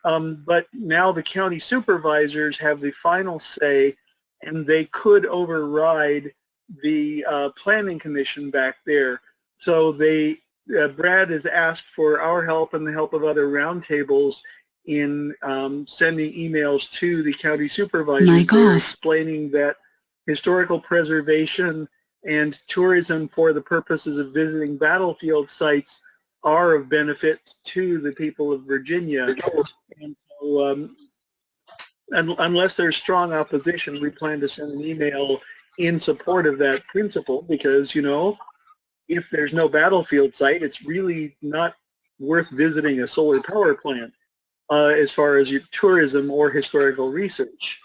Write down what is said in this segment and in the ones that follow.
But now the county supervisors have the final say, and they could override the planning commission back there. So Brad has asked for our help and the help of other roundtables in sending emails to the county supervisors there explaining that historical preservation and tourism for the purposes of visiting battlefield sites are of benefit to the people of Virginia. And so unless there's strong opposition, we plan to send an email in support of that principle because, you know, if there's no battlefield site, it's really not worth visiting a solar power plant as far as your tourism or historical research.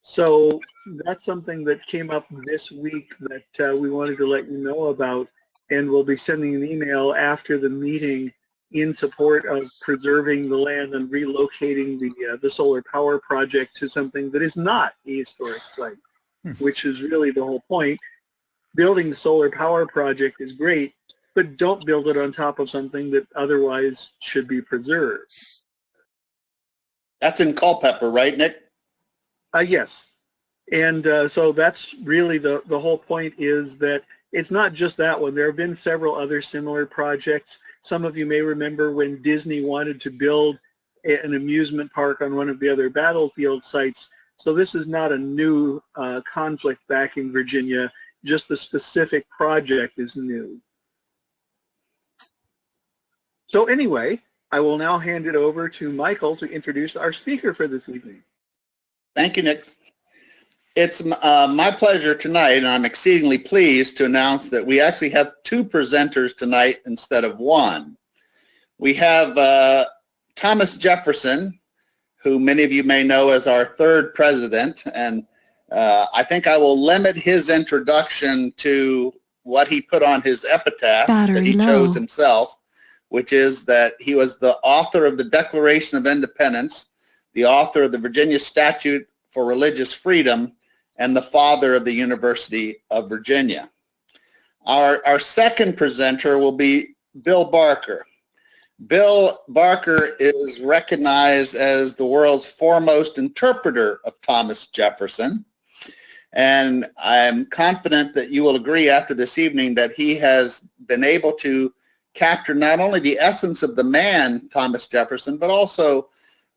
So that's something that came up this week that we wanted to let you know about, and we'll be sending an email after the meeting in support of preserving the land and relocating the solar power project to something that is not a historic site, which is really the whole point. Building the solar power project is great, but don't build it on top of something that otherwise should be preserved. That's in Culpeper, right, Nick? Yes. And so that's really the whole point, is that it's not just that one. There have been several other similar projects. Some of you may remember when Disney wanted to build an amusement park on one of the other battlefield sites. So this is not a new conflict back in Virginia. Just the specific project is new. So anyway, I will now hand it over to Michael to introduce our speaker for this evening. Thank you, Nick. It's my pleasure tonight, and I'm exceedingly pleased to announce that we actually have two presenters tonight instead of one. We have Thomas Jefferson, who many of you may know as our third president, and I think I will limit his introduction to what he put on his epitaph that he chose himself, which is that he was the author of the Declaration of Independence, the author of the Virginia Statute for Religious Freedom, and the father of the University of Virginia. Our second presenter will be Bill Barker. Bill Barker is recognized as the world's foremost interpreter of Thomas Jefferson. And I'm confident that you will agree after this evening that he has been able to capture not only the essence of the man, Thomas Jefferson, but also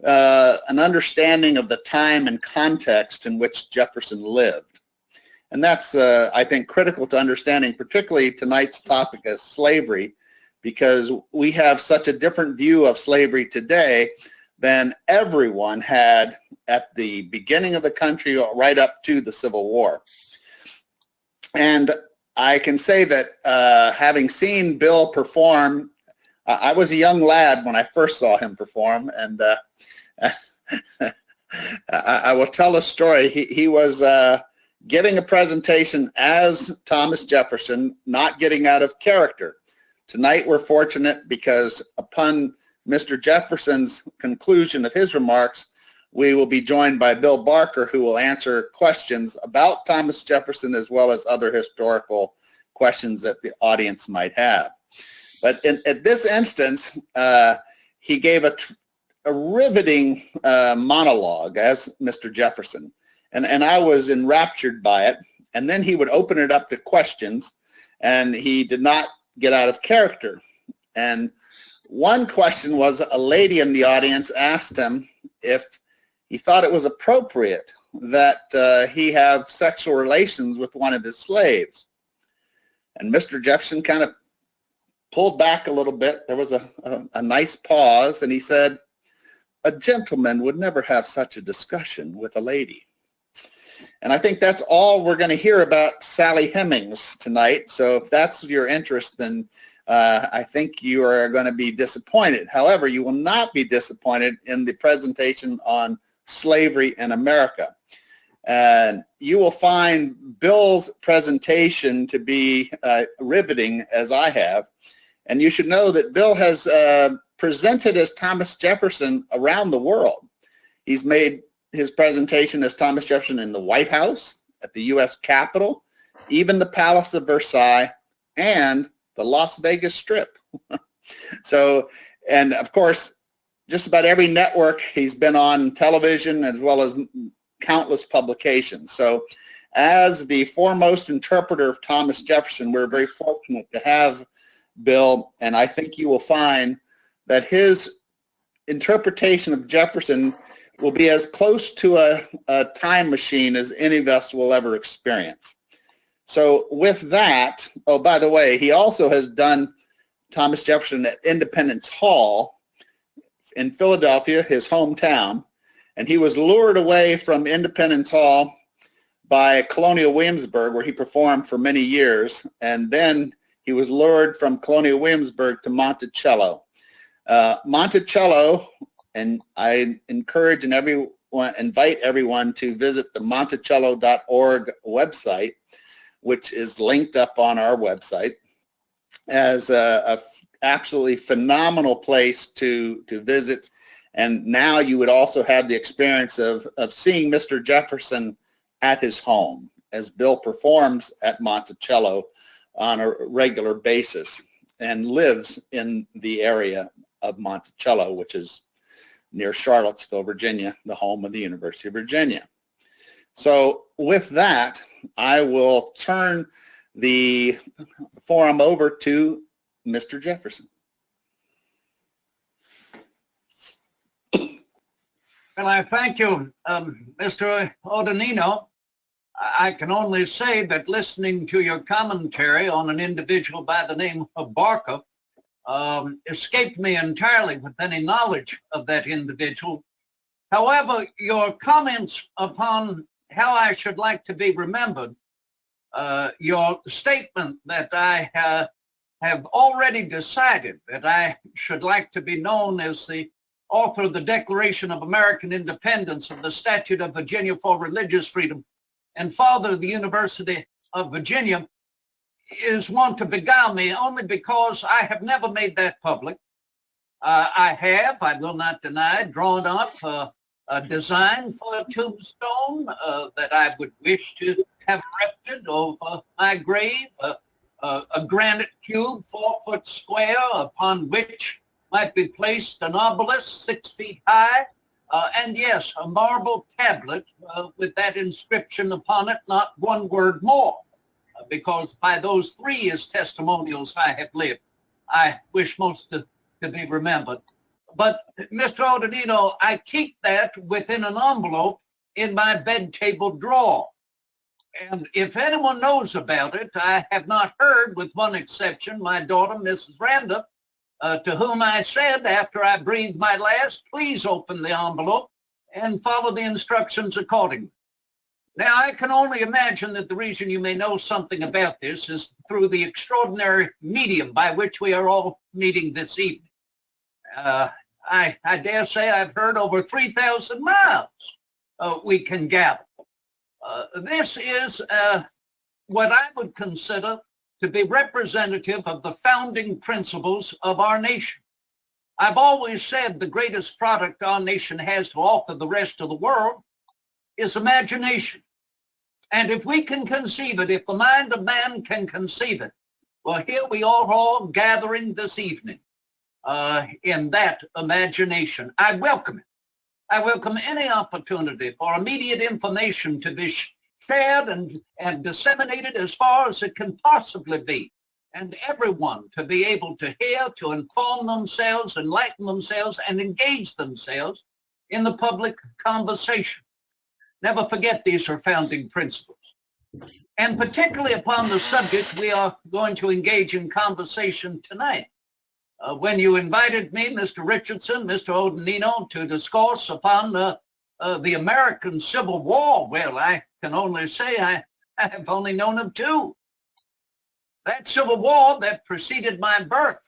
an understanding of the time and context in which Jefferson lived. And that's, I think, critical to understanding, particularly tonight's topic as slavery, because we have such a different view of slavery today than everyone had at the beginning of the country right up to the Civil War. And I can say that having seen Bill perform, I was a young lad when I first saw him perform, and I will tell a story. He was giving a presentation as Thomas Jefferson, not getting out of character. Tonight we're fortunate because upon Mr. Jefferson's conclusion of his remarks, we will be joined by Bill Barker, who will answer questions about Thomas Jefferson as well as other historical questions that the audience might have. But at this instance, he gave a riveting monologue as Mr. Jefferson, and I was enraptured by it. And then he would open it up to questions, and he did not get out of character. And one question was, a lady in the audience asked him if he thought it was appropriate that he have sexual relations with one of his slaves. And Mr. Jefferson kind of pulled back a little bit. There was a nice pause, and he said, "A gentleman would never have such a discussion with a lady." And I think that's all we're going to hear about Sally Hemings tonight. So if that's your interest, then I think you are going to be disappointed. However, you will not be disappointed in the presentation on slavery in America. And you will find Bill's presentation to be riveting, as I have. And you should know that Bill has presented as Thomas Jefferson around the world. He's made his presentation as Thomas Jefferson in the White House, at the U.S. Capitol, even the Palace of Versailles, and the Las Vegas Strip. So, and of course, just about every network he's been on, television, as well as countless publications. So as the foremost interpreter of Thomas Jefferson, we're very fortunate to have Bill, and I think you will find that his interpretation of Jefferson will be as close to a time machine as any of us will ever experience. So with that, oh, by the way, he also has done Thomas Jefferson at Independence Hall in Philadelphia, his hometown, and he was lured away from Independence Hall by Colonial Williamsburg, where he performed for many years, and then he was lured from Colonial Williamsburg to Monticello. Monticello, and I encourage and invite everyone to visit the monticello.org website, which is linked up on our website, as a absolutely phenomenal place to visit. And now you would also have the experience of seeing Mr. Jefferson at his home, as Bill performs at Monticello on a regular basis and lives in the area of Monticello, which is near Charlottesville, Virginia, the home of the University of Virginia. So with that, I will turn the forum over to Mr. Jefferson. Well, I thank you, Mr. Odanino. I can only say that listening to your commentary on an individual by the name of Barker escaped me entirely with any knowledge of that individual. However, your comments upon how I should like to be remembered, your statement that I have already decided that I should like to be known as the author of the Declaration of American Independence, of the Statute of Virginia for Religious Freedom, and father of the University of Virginia, is one to beguile me, only because I have never made that public. I will not deny, drawn up a design for a tombstone that I would wish to have erected over my grave, a granite cube 4 foot square upon which might be placed an obelisk 6 feet high, and yes, a marble tablet with that inscription upon it, not one word more, because by those 3 as testimonials I have lived, I wish most to be remembered. But Mr. Odanino, I keep that within an envelope in my bed table drawer. And if anyone knows about it, I have not heard, with one exception, my daughter, Mrs. Randa, to whom I said after I breathed my last, please open the envelope and follow the instructions accordingly. Now, I can only imagine that the reason you may know something about this is through the extraordinary medium by which we are all meeting this evening. I dare say I've heard over 3,000 miles we can gather. This is what I would consider to be representative of the founding principles of our nation. I've always said the greatest product our nation has to offer the rest of the world is imagination. And if we can conceive it, if the mind of man can conceive it, well, here we are all gathering this evening in that imagination. I welcome it. I welcome any opportunity for immediate information to be shared and disseminated as far as it can possibly be, and everyone to be able to hear, to inform themselves, enlighten themselves, and engage themselves in the public conversation. Never forget, these are founding principles. And particularly upon the subject we are going to engage in conversation tonight. When you invited me, Mr. Richardson, Mr. Odanino, to discourse upon the American Civil War, well, I can only say I have only known of 2. That Civil War that preceded my birth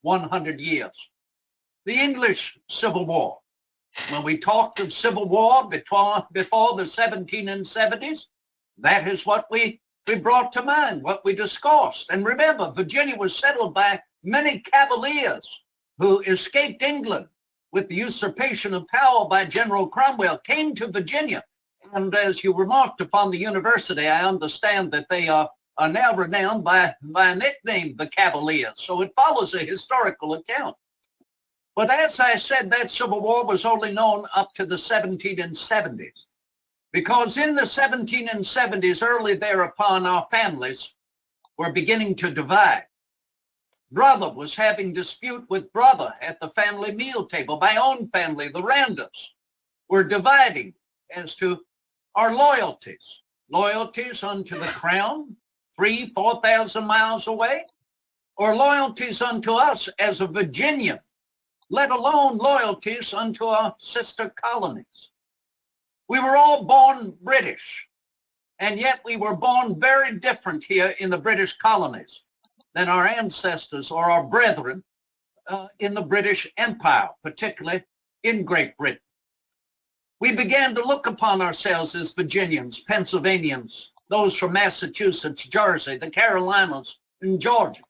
100 years. The English Civil War. When we talked of Civil War before the 1770s, that is what we brought to mind, what we discussed. And remember, Virginia was settled by many cavaliers who escaped England with the usurpation of power by General Cromwell, came to Virginia. And as you remarked upon the university, I understand that they are now renowned by a nickname, the Cavaliers. So it follows a historical account. But as I said, that Civil War was only known up to the 1770s. Because in the 1770s, early thereupon, our families were beginning to divide. Brother was having dispute with brother at the family meal table. My own family, the Randalls, were dividing as to our loyalties. Loyalties unto the crown, 3,000, 4,000 miles away, or loyalties unto us as a Virginian, let alone loyalties unto our sister colonies. We were all born British, and yet we were born very different here in the British colonies than our ancestors or our brethren in the British Empire, particularly in Great Britain. We began to look upon ourselves as Virginians, Pennsylvanians, those from Massachusetts, Jersey, the Carolinas, and Georgia.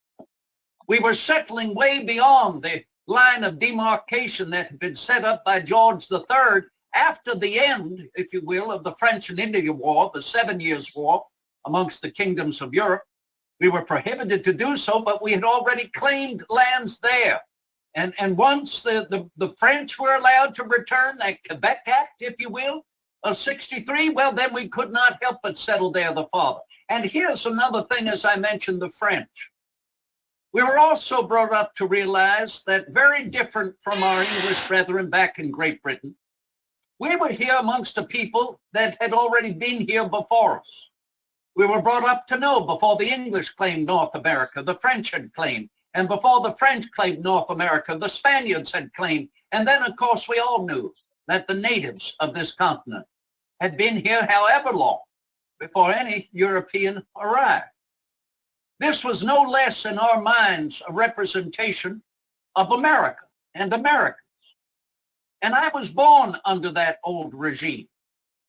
We were settling way beyond the line of demarcation that had been set up by George III after the end, if you will, of the French and Indian War, the 7 Years' War amongst the kingdoms of Europe. We were prohibited to do so, but we had already claimed lands there. And once the French were allowed to return, that Quebec Act, if you will, of 63, well, then we could not help but settle there the father. And here's another thing, as I mentioned, the French. We were also brought up to realize that very different from our English brethren back in Great Britain, we were here amongst a people that had already been here before us. We were brought up to know before the English claimed North America, the French had claimed. And before the French claimed North America, the Spaniards had claimed. And then, of course, we all knew that the natives of this continent had been here however long before any European arrived. This was no less in our minds a representation of America and Americans. And I was born under that old regime.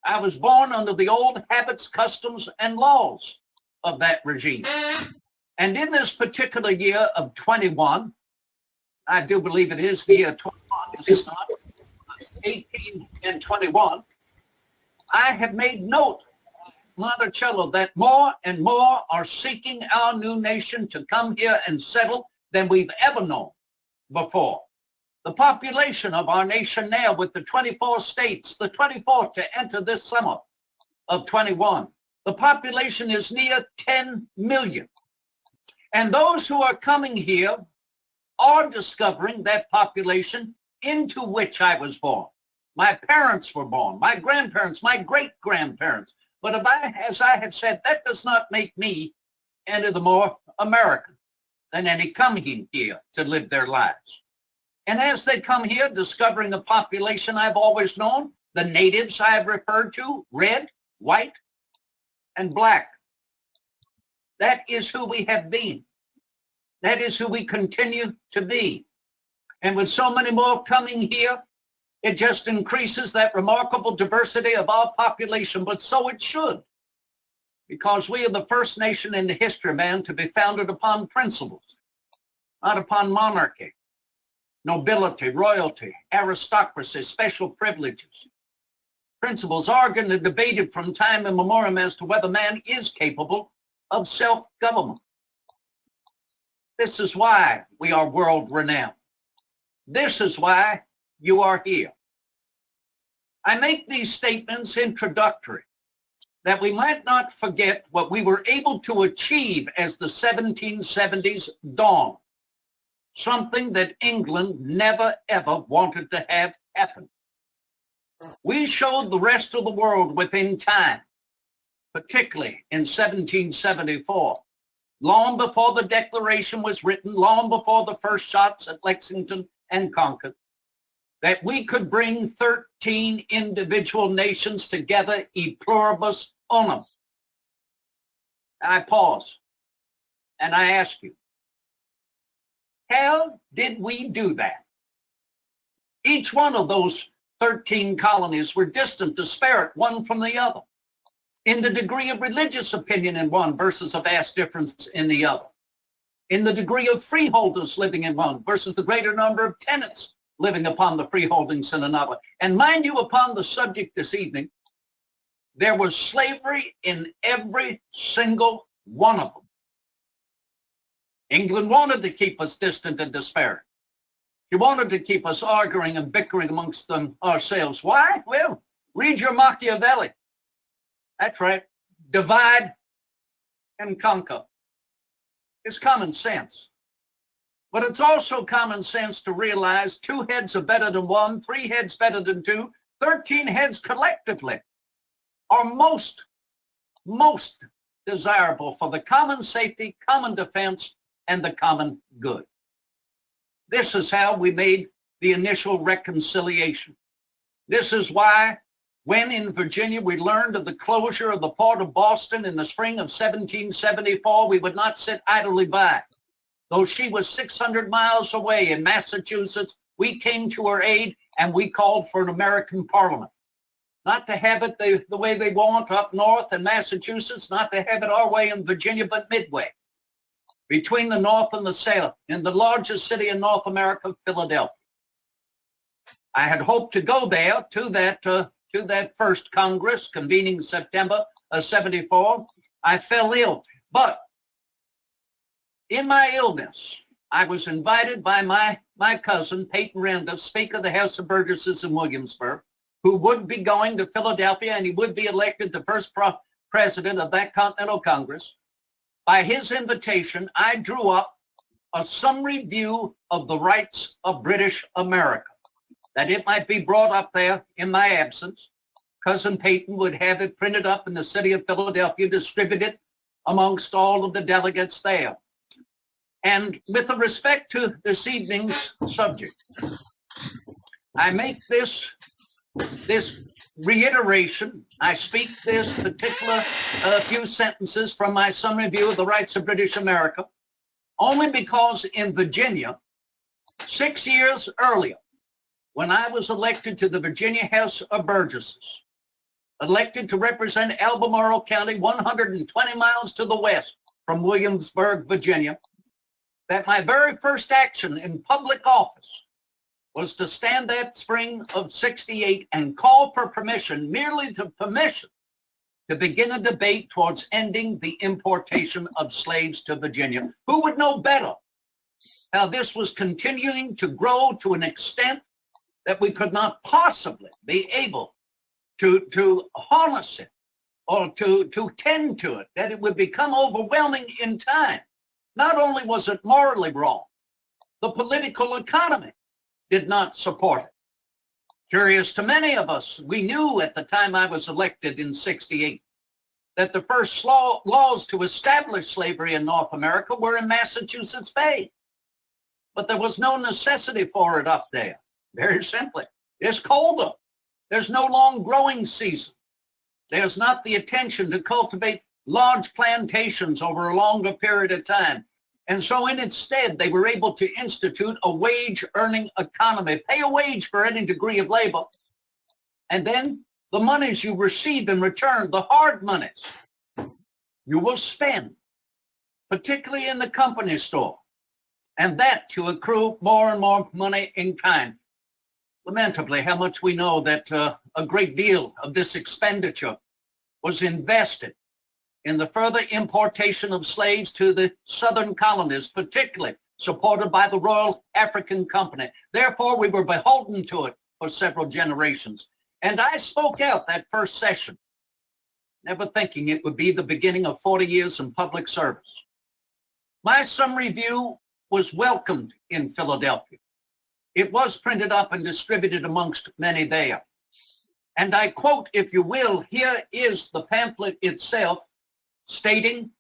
I was born under the old habits, customs, and laws of that regime. And in this particular year of 21, I do believe it is the year 21, is it not? 18 and 21, I have made note, Monticello, that more and more are seeking our new nation to come here and settle than we've ever known before. The population of our nation now, with the 24 states, the 24th to enter this summer of 21, the population is near 10 million. And those who are coming here are discovering that population into which I was born. My parents were born, my grandparents, my great-grandparents. But as I had said, that does not make me any the more American than any coming here to live their lives. And as they come here, discovering a population I've always known, the natives I have referred to, red, white, and black. That is who we have been. That is who we continue to be. And with so many more coming here, it just increases that remarkable diversity of our population, but so it should. Because we are the first nation in the history, man, to be founded upon principles, not upon monarchy, nobility, royalty, aristocracy, special privileges. Principles argued and debated from time immemorial as to whether man is capable of self-government. This is why we are world-renowned. This is why you are here. I make these statements introductory that we might not forget what we were able to achieve as the 1770s dawned, something that England never ever wanted to have happen. We showed the rest of the world within time, particularly in 1774, long before the Declaration was written, long before the first shots at Lexington and Concord, that we could bring 13 individual nations together e pluribus unum. I pause and I ask you, how did we do that? Each one of those 13 colonies were distant, disparate, one from the other, in the degree of religious opinion in one versus a vast difference in the other, in the degree of freeholders living in one versus the greater number of tenants living upon the freeholdings in another. And mind you, upon the subject this evening, there was slavery in every single one of them. England wanted to keep us distant and disparate. She wanted to keep us arguing and bickering amongst ourselves. Why? Well, read your Machiavelli. That's right. Divide and conquer. It's common sense. But it's also common sense to realize 2 heads are better than 1, 3 heads better than 2, 13 heads collectively are most desirable for the common safety, common defense, and the common good. This is how we made the initial reconciliation. This is why when in Virginia we learned of the closure of the port of Boston in the spring of 1774, we would not sit idly by. Though she was 600 miles away in Massachusetts, we came to her aid and we called for an American Parliament. Not to have it the way they want up north in Massachusetts, not to have it our way in Virginia, but midway, between the North and the South, in the largest city in North America, Philadelphia. I had hoped to go there to that first Congress convening in September of 74. I fell ill, but in my illness, I was invited by my cousin, Peyton Renda, Speaker of the House of Burgesses in Williamsburg, who would be going to Philadelphia, and he would be elected the first president of that Continental Congress. By his invitation, I drew up a summary view of the rights of British America, that it might be brought up there in my absence. Cousin Peyton would have it printed up in the city of Philadelphia, distributed amongst all of the delegates there. And with respect to this evening's subject, I make this reiteration. I speak this particular few sentences from my summary view of the rights of British America only because in Virginia, 6 years earlier, when I was elected to the Virginia House of Burgesses, elected to represent Albemarle County, 120 miles to the west from Williamsburg, Virginia, that my very first action in public office was to stand that spring of 68 and call for permission, merely to permission, to begin a debate towards ending the importation of slaves to Virginia. Who would know better how this was continuing to grow to an extent that we could not possibly be able to harness it or to tend to it, that it would become overwhelming in time. Not only was it morally wrong, the political economy did not support it. Curious to many of us, we knew at the time I was elected in 68 that the first laws to establish slavery in North America were in Massachusetts Bay. But there was no necessity for it up there. Very simply, it's colder. There's no long growing season. There's not the attention to cultivate large plantations over a longer period of time. And so instead, they were able to institute a wage-earning economy, pay a wage for any degree of labor. And then the monies you receive in return, the hard monies, you will spend, particularly in the company store, and that to accrue more and more money in kind. Lamentably, how much we know that a great deal of this expenditure was invested in the further importation of slaves to the southern colonies, particularly supported by the Royal African Company. Therefore, we were beholden to it for several generations. And I spoke out that first session, never thinking it would be the beginning of 40 years in public service. My summary view was welcomed in Philadelphia. It was printed up and distributed amongst many there. And I quote, if you will, here is the pamphlet itself, stating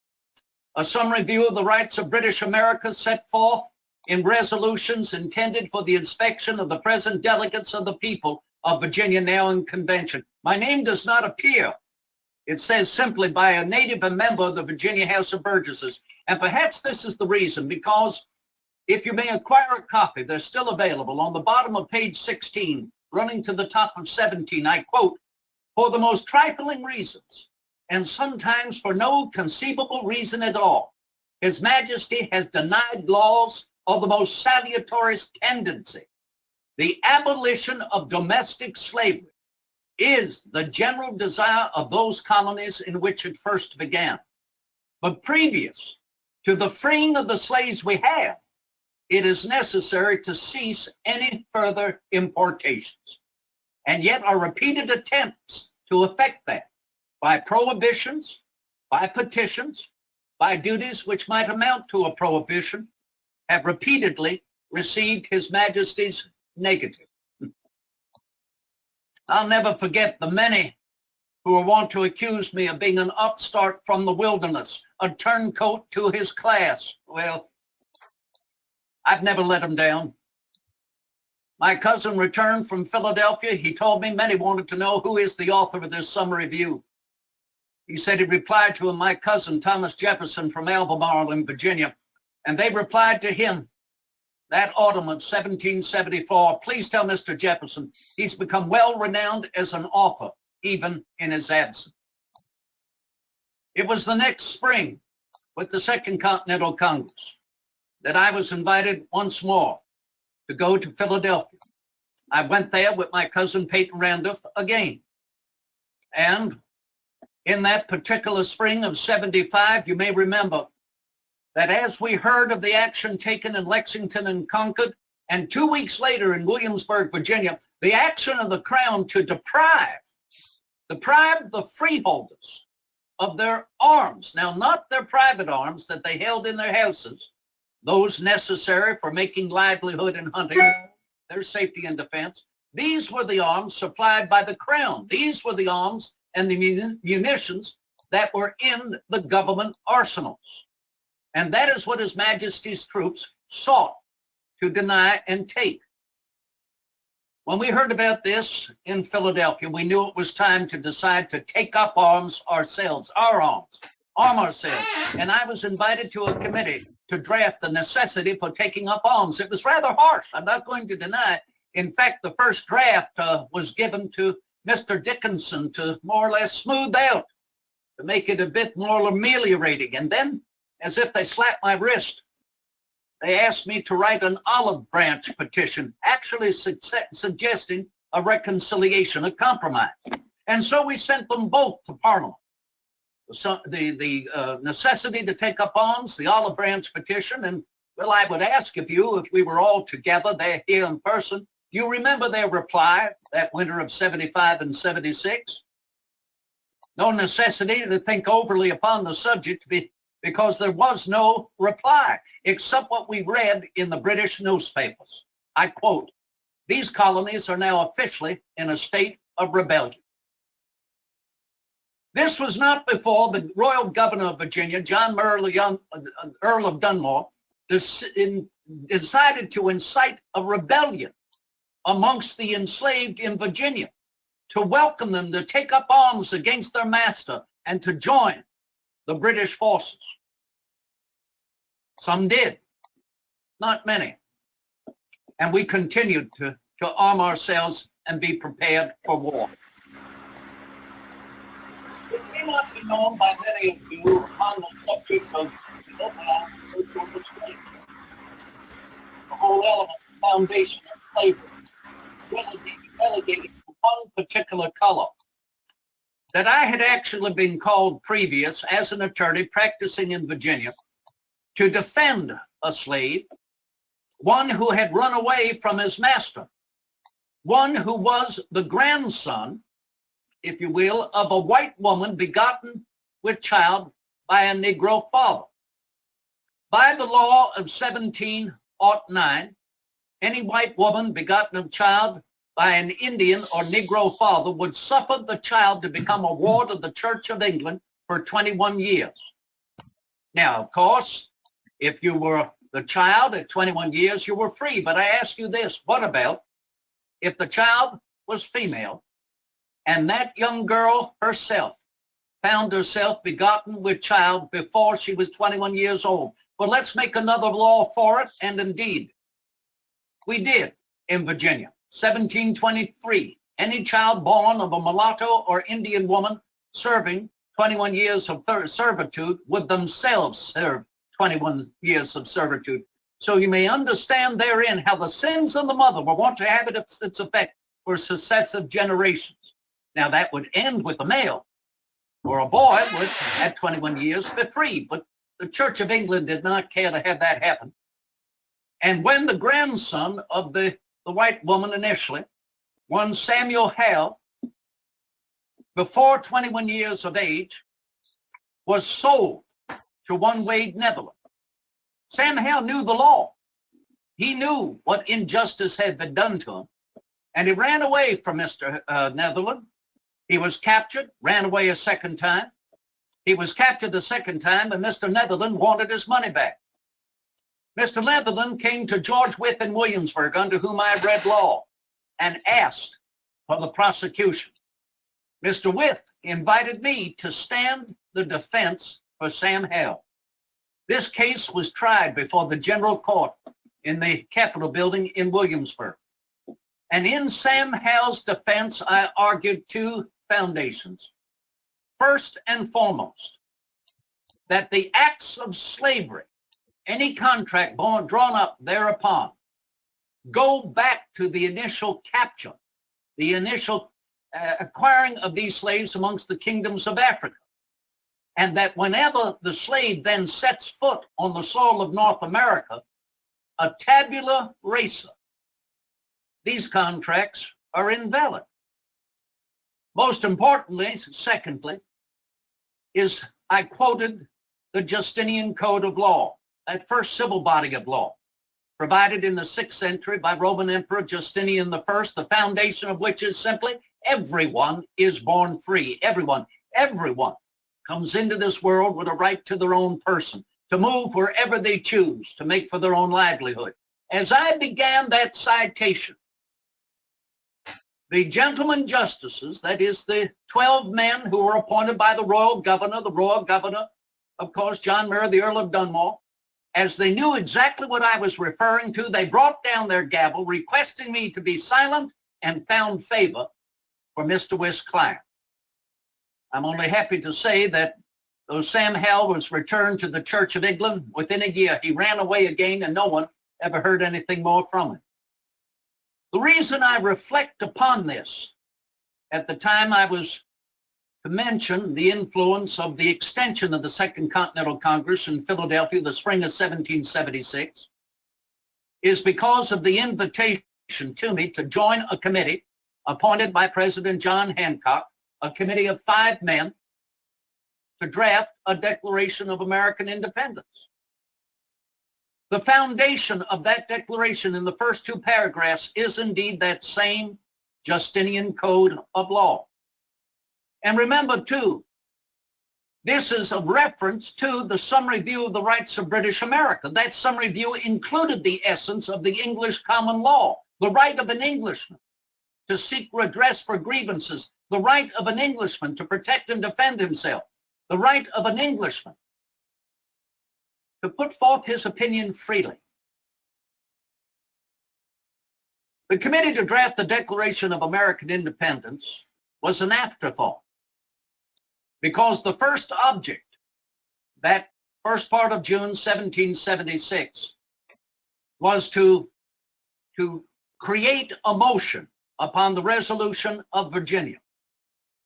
a summary view of the rights of British America set forth in resolutions intended for the inspection of the present delegates of the people of Virginia now in convention. My name does not appear. It says simply by a native and member of the Virginia House of Burgesses. And perhaps this is the reason, because if you may acquire a copy, they're still available. On the bottom of page 16, running to the top of 17, I quote, for the most trifling reasons, and sometimes for no conceivable reason at all, His Majesty has denied laws of the most salutary tendency. The abolition of domestic slavery is the general desire of those colonies in which it first began. But previous to the freeing of the slaves we have, it is necessary to cease any further importations. And yet our repeated attempts to effect that by prohibitions, by petitions, by duties which might amount to a prohibition, have repeatedly received His Majesty's negative. I'll never forget the many who want to accuse me of being an upstart from the wilderness, a turncoat to his class. Well, I've never let him down. My cousin returned from Philadelphia. He told me many wanted to know who is the author of this summer review. He said he replied to him, my cousin Thomas Jefferson from Albemarle in Virginia, and they replied to him that autumn of 1774, please tell Mr. Jefferson he's become well renowned as an author, even in his absence. It was the next spring with the Second Continental Congress that I was invited once more to go to Philadelphia. I went there with my cousin Peyton Randolph again. And in that particular spring of 75, you may remember that as we heard of the action taken in Lexington and Concord, and 2 weeks later in Williamsburg, Virginia, the action of the Crown to deprive the freeholders of their arms. Now, not their private arms that they held in their houses, those necessary for making livelihood and hunting, their safety and defense. These were the arms supplied by the Crown. These were the arms and the munitions that were in the government arsenals. And that is what His Majesty's troops sought to deny and take. When we heard about this in Philadelphia, we knew it was time to decide to take up arms ourselves, our arms, arm ourselves. And I was invited to a committee to draft the necessity for taking up arms. It was rather harsh, I'm not going to deny. In fact, the first draft was given to Mr. Dickinson to more or less smooth out, to make it a bit more ameliorating. And then, as if they slapped my wrist, they asked me to write an olive branch petition, actually suggesting a reconciliation, a compromise. And so we sent them both to Parliament. So the necessity to take up arms, the olive branch petition, and well, I would ask if we were all together there here in person, you remember their reply that winter of 75 and 76? No necessity to think overly upon the subject because there was no reply, except what we read in the British newspapers. I quote, "These colonies are now officially in a state of rebellion." This was not before the Royal Governor of Virginia, John Merle Young, Earl of Dunmore, decided to incite a rebellion amongst the enslaved in Virginia, to welcome them to take up arms against their master and to join the British forces. Some did, not many. And we continued to arm ourselves and be prepared for war. It may not be known by many of you on the subject of the whole element, foundation of slavery, relegated to one particular color. That I had actually been called previous as an attorney practicing in Virginia to defend a slave, one who had run away from his master, one who was the grandson, if you will, of a white woman begotten with child by a Negro father. By the law of 1709, any white woman begotten of child by an Indian or Negro father would suffer the child to become a ward of the Church of England for 21 years. Now, of course, if you were the child at 21 years, you were free. But I ask you this, what about if the child was female and that young girl herself found herself begotten with child before she was 21 years old? Well, let's make another law for it, and indeed, we did in Virginia. 1723, any child born of a mulatto or Indian woman serving 21 years of servitude would themselves serve 21 years of servitude. So you may understand therein how the sins of the mother will want to have its effect for successive generations. Now that would end with a male, or a boy would, at 21 years, be free. But the Church of England did not care to have that happen. And when the grandson of the white woman initially, one Samuel Hale, before 21 years of age, was sold to one Wade Netherland. Sam Hale knew the law. He knew what injustice had been done to him, and he ran away from Mr. Netherland. He was captured, ran away a second time. He was captured the second time, and Mr. Netherland wanted his money back. Mr. Netherland came to George Wythe in Williamsburg, under whom I read law, and asked for the prosecution. Mr. Wythe invited me to stand the defense for Sam Hale. This case was tried before the General Court in the Capitol building in Williamsburg. And in Sam Hale's defense, I argued two foundations. First and foremost, that the acts of slavery, any contract drawn up thereupon, go back to the initial capture, the initial acquiring of these slaves amongst the kingdoms of Africa. And that whenever the slave then sets foot on the soil of North America, a tabula rasa, these contracts are invalid. Most importantly, secondly, is I quoted the Justinian Code of Law, that first civil body of law, provided in the 6th century by Roman Emperor Justinian I, the foundation of which is simply everyone is born free. Everyone comes into this world with a right to their own person, to move wherever they choose, to make for their own livelihood. As I began that citation, the gentlemen justices, that is the 12 men who were appointed by the royal governor, of course, John Murray, the Earl of Dunmore, as they knew exactly what I was referring to, they brought down their gavel requesting me to be silent and found favor for Mr. Wythe's client. I'm only happy to say that though Sam Hale was returned to the Church of England, within a year he ran away again and no one ever heard anything more from him. The reason I reflect upon this, at the time I was to mention the influence of the extension of the Second Continental Congress in Philadelphia, the spring of 1776, is because of the invitation to me to join a committee appointed by President John Hancock, a committee of 5 men, to draft a Declaration of American Independence. The foundation of that declaration in the first 2 paragraphs is indeed that same Justinian Code of Law. And remember, too, this is a reference to the Summary View of the Rights of British America. That Summary View included the essence of the English common law, the right of an Englishman to seek redress for grievances, the right of an Englishman to protect and defend himself, the right of an Englishman to put forth his opinion freely. The committee to draft the Declaration of American Independence was an afterthought, because the first object, that first part of June 1776, was to create a motion upon the resolution of Virginia.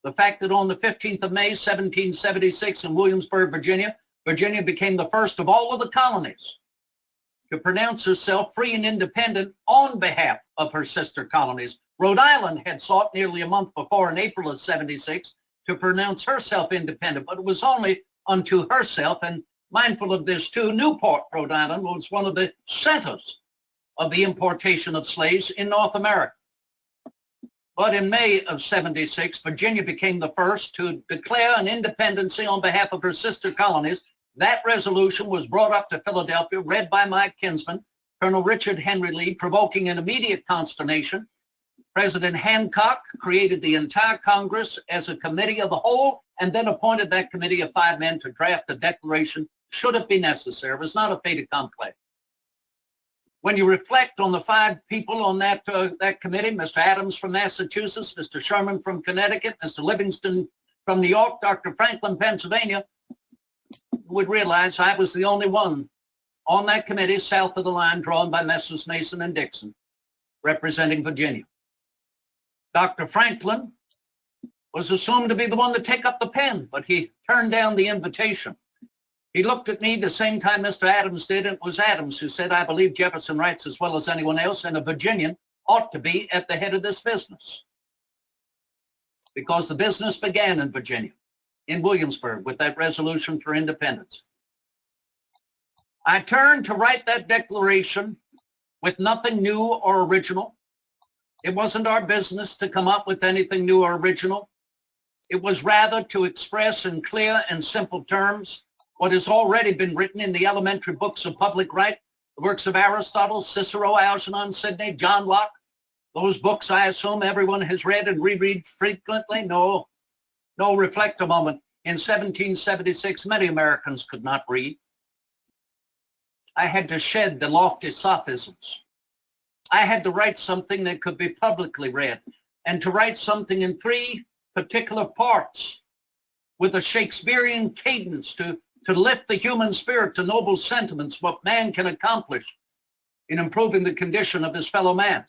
The fact that on the 15th of May, 1776 in Williamsburg, Virginia became the first of all of the colonies to pronounce herself free and independent on behalf of her sister colonies. Rhode Island had sought nearly a month before, in April of 76, to pronounce herself independent, but it was only unto herself. And mindful of this too, Newport, Rhode Island, was one of the centers of the importation of slaves in North America. But in May of 76, Virginia became the first to declare an independency on behalf of her sister colonies. That resolution was brought up to Philadelphia, read by my kinsman, Colonel Richard Henry Lee, provoking an immediate consternation. President Hancock created the entire Congress as a committee of the whole, and then appointed that committee of 5 men to draft a declaration should it be necessary. It was not a fait accompli. When you reflect on the 5 people on that committee, Mr. Adams from Massachusetts, Mr. Sherman from Connecticut, Mr. Livingston from New York, Dr. Franklin, Pennsylvania, you would realize I was the only one on that committee south of the line drawn by Messrs. Mason and Dixon, representing Virginia. Dr. Franklin was assumed to be the one to take up the pen, but he turned down the invitation. He looked at me the same time Mr. Adams did, and it was Adams who said, I believe Jefferson writes as well as anyone else, and a Virginian ought to be at the head of this business. Because the business began in Virginia, in Williamsburg, with that resolution for independence. I turned to write that declaration with nothing new or original. It wasn't our business to come up with anything new or original. It was rather to express in clear and simple terms what has already been written in the elementary books of public right, the works of Aristotle, Cicero, Algernon, Sidney, John Locke. Those books I assume everyone has read and reread frequently. No, reflect a moment. In 1776, many Americans could not read. I had to shed the lofty sophisms. I had to write something that could be publicly read, and to write something in 3 particular parts with a Shakespearean cadence to lift the human spirit to noble sentiments, what man can accomplish in improving the condition of his fellow man.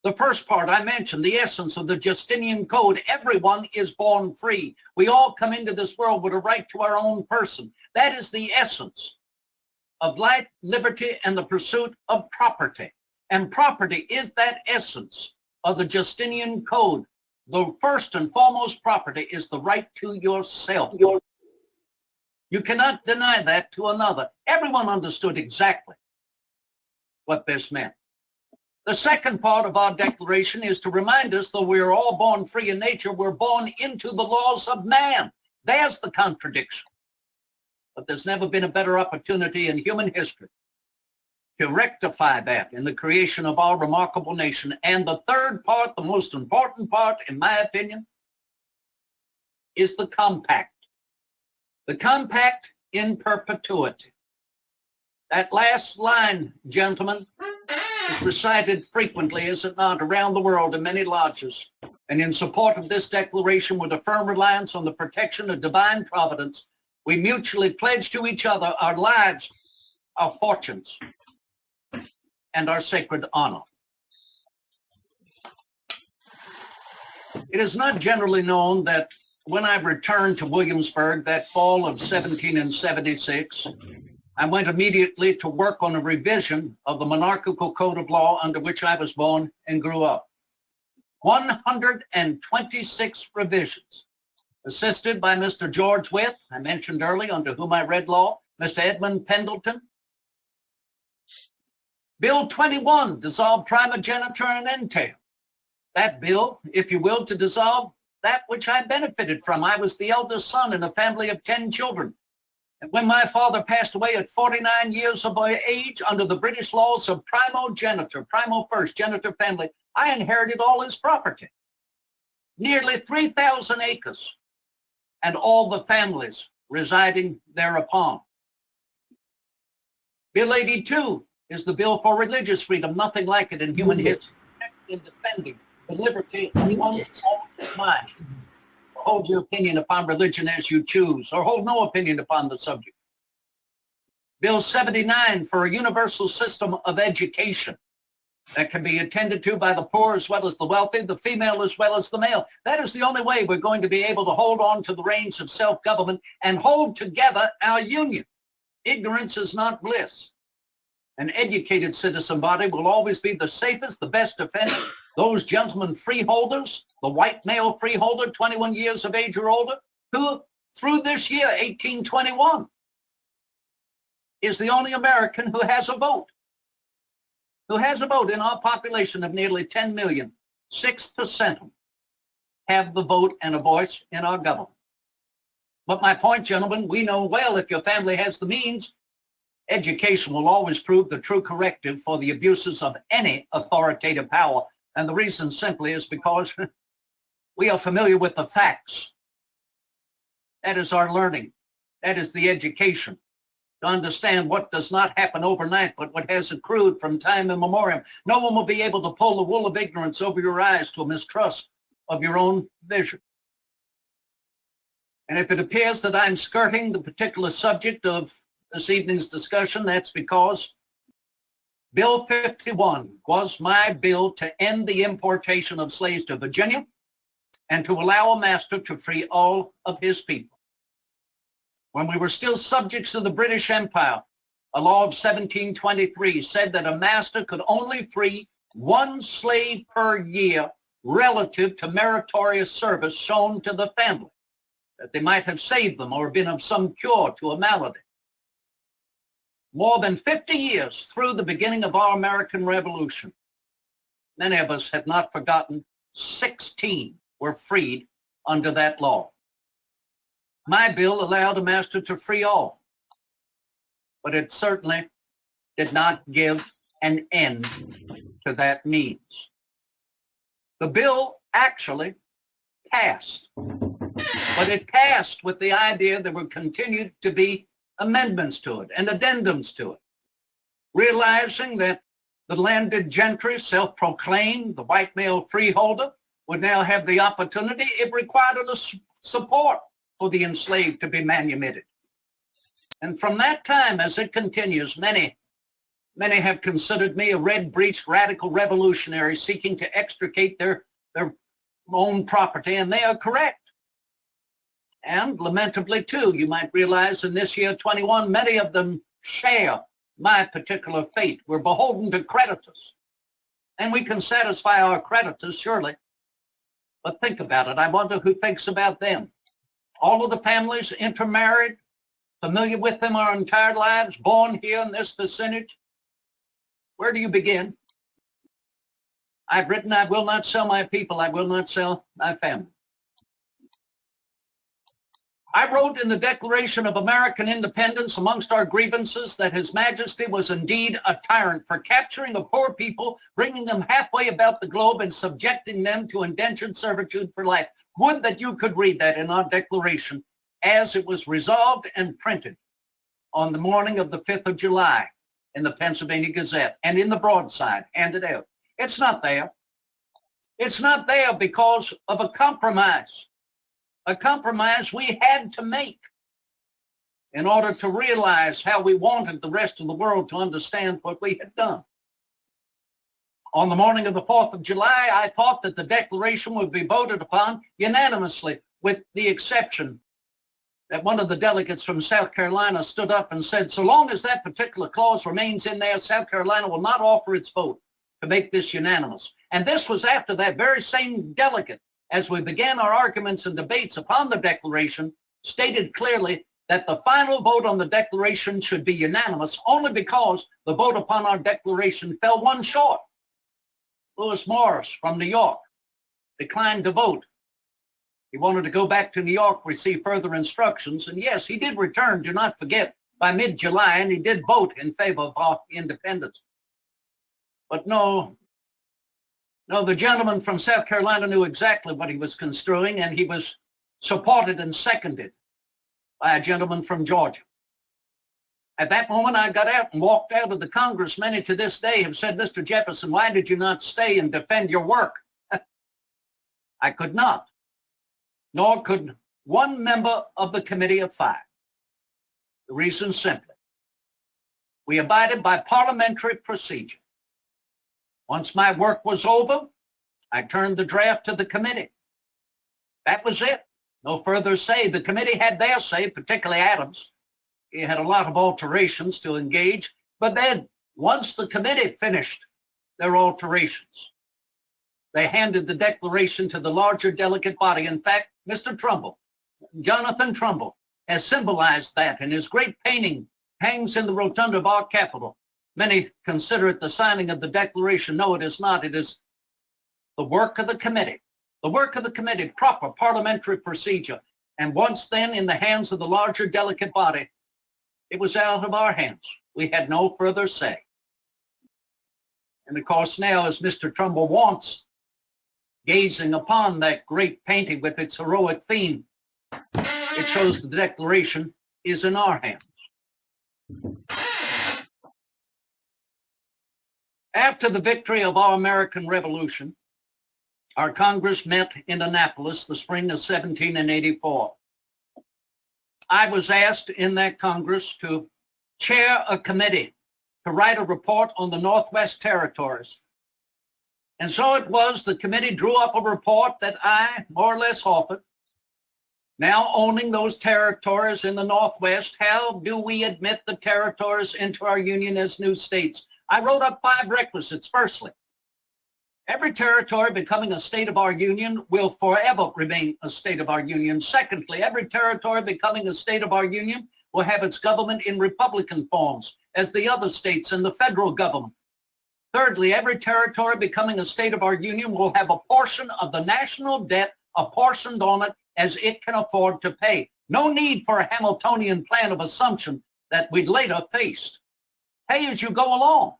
The first part I mentioned, the essence of the Justinian Code. Everyone is born free. We all come into this world with a right to our own person. That is the essence of life, liberty, and the pursuit of property. And property is that essence of the Justinian Code. The first and foremost property is the right to yourself. You cannot deny that to another. Everyone understood exactly what this meant. The second part of our declaration is to remind us that we are all born free in nature. We're born into the laws of man. There's the contradiction. But there's never been a better opportunity in human history to rectify that in the creation of our remarkable nation. And the third part, the most important part, in my opinion, is the compact. The compact in perpetuity. That last line, gentlemen, is recited frequently, is it not, around the world in many lodges. And in support of this declaration, with a firm reliance on the protection of divine providence, we mutually pledge to each other our lives, our fortunes, and our sacred honor. It is not generally known that when I returned to Williamsburg that fall of 1776, I went immediately to work on a revision of the monarchical code of law under which I was born and grew up. 126 revisions, assisted by Mr. George Wythe, I mentioned earlier, under whom I read law, Mr. Edmund Pendleton. Bill 21 dissolved primogeniture and entail. That bill, if you will, to dissolve that which I benefited from. I was the eldest son in a family of 10 children. And when my father passed away at 49 years of age, under the British laws of primogeniture, primo first, genitor family, I inherited all his property. Nearly 3,000 acres and all the families residing thereupon. Bill 82 is the bill for religious freedom, nothing like it in human history, in defending the liberty of one's own mind. Hold your opinion upon religion as you choose, or hold no opinion upon the subject. Bill 79 for a universal system of education that can be attended to by the poor as well as the wealthy, the female as well as the male. That is the only way we're going to be able to hold on to the reins of self-government and hold together our union. Ignorance is not bliss. An educated citizen body will always be the safest, the best defender. Those gentlemen freeholders, the white male freeholder, 21 years of age or older, who through this year, 1821, is the only American who has a vote. Who has a vote in our population of nearly 10 million. 6% have the vote and a voice in our government. But my point, gentlemen, we know well if your family has the means, education will always prove the true corrective for the abuses of any authoritative power. And the reason simply is because we are familiar with the facts. That is our learning. That is the education. To understand what does not happen overnight, but what has accrued from time immemorial. No one will be able to pull the wool of ignorance over your eyes to a mistrust of your own vision. And if it appears that I'm skirting the particular subject of this evening's discussion, that's because Bill 51 was my bill to end the importation of slaves to Virginia and to allow a master to free all of his people. when we were still subjects of the British Empire, a law of 1723 said that a master could only free one slave per year relative to meritorious service shown to the family, that they might have saved them or been of some cure to a malady. More than 50 years through the beginning of our American Revolution, many of us have not forgotten 16 were freed under that law. My bill allowed a master to free all, but it certainly did not give an end to that means. The bill actually passed, but it passed with the idea there would continue to be amendments to it and addendums to it, realizing that the landed gentry, self-proclaimed, the white male freeholder, would now have the opportunity. It required a support for the enslaved to be manumitted. And from that time, as it continues, many have considered me a red-breeched radical revolutionary seeking to extricate their own property, and they are correct. And lamentably, too, you might realize in this year 21, many of them share my particular fate. We're beholden to creditors, and we can satisfy our creditors, surely. But think about it. I wonder who thinks about them. All of the families intermarried, familiar with them our entire lives, born here in this vicinage. Where do you begin? I've written, I will not sell my people. I will not sell my family. I wrote in the Declaration of American Independence amongst our grievances that His Majesty was indeed a tyrant for capturing a poor people, bringing them halfway about the globe and subjecting them to indentured servitude for life. Would that you could read that in our declaration as it was resolved and printed on the morning of the 5th of July in the Pennsylvania Gazette and in the broadside handed out. It's not there. It's not there because of a compromise we had to make in order to realize how we wanted the rest of the world to understand what we had done. On the morning of the 4th of July, I thought that the Declaration would be voted upon unanimously, with the exception that one of the delegates from South Carolina stood up and said, so long as that particular clause remains in there, South Carolina will not offer its vote to make this unanimous. And this was after that very same delegate, as we began our arguments and debates upon the Declaration, stated clearly that the final vote on the Declaration should be unanimous only because the vote upon our Declaration fell one short. Lewis Morris from New York declined to vote. He wanted to go back to New York, receive further instructions, and yes, he did return, do not forget, by mid-July, and he did vote in favor of our independence. But no, the gentleman from South Carolina knew exactly what he was construing, and he was supported and seconded by a gentleman from Georgia. At that moment, I got out and walked out of the Congress. Many to this day have said, Mr. Jefferson, why did you not stay and defend your work? I could not, nor could one member of the Committee of Five. The reason simply, we abided by parliamentary procedure. Once my work was over, I turned the draft to the committee. That was it. No further say. The committee had their say, particularly Adams. He had a lot of alterations to engage. But then, once the committee finished their alterations, they handed the Declaration to the larger delegate body. In fact, Mr. Trumbull, Jonathan Trumbull, has symbolized that in his great painting, hangs in the rotunda of our Capitol. Many consider it the signing of the Declaration. No, it is not. It is the work of the committee. The work of the committee, proper parliamentary procedure. And once then in the hands of the larger delegate body, it was out of our hands. We had no further say. And of course now, as Mr. Trumbull wants, gazing upon that great painting with its heroic theme, it shows the Declaration is in our hands. After the victory of our American Revolution, our Congress met in Annapolis the spring of 1784. I was asked in that Congress to chair a committee to write a report on the Northwest Territories. And so it was, the committee drew up a report that I more or less authored. now owning those territories in the Northwest, how do we admit the territories into our union as new states? I wrote up 5 requisites. Firstly, every territory becoming a state of our union will forever remain a state of our union. Secondly, every territory becoming a state of our union will have its government in Republican forms as the other states and the federal government. Thirdly, every territory becoming a state of our union will have a portion of the national debt apportioned on it as it can afford to pay. No need for a Hamiltonian plan of assumption that we later faced. Pay as you go along.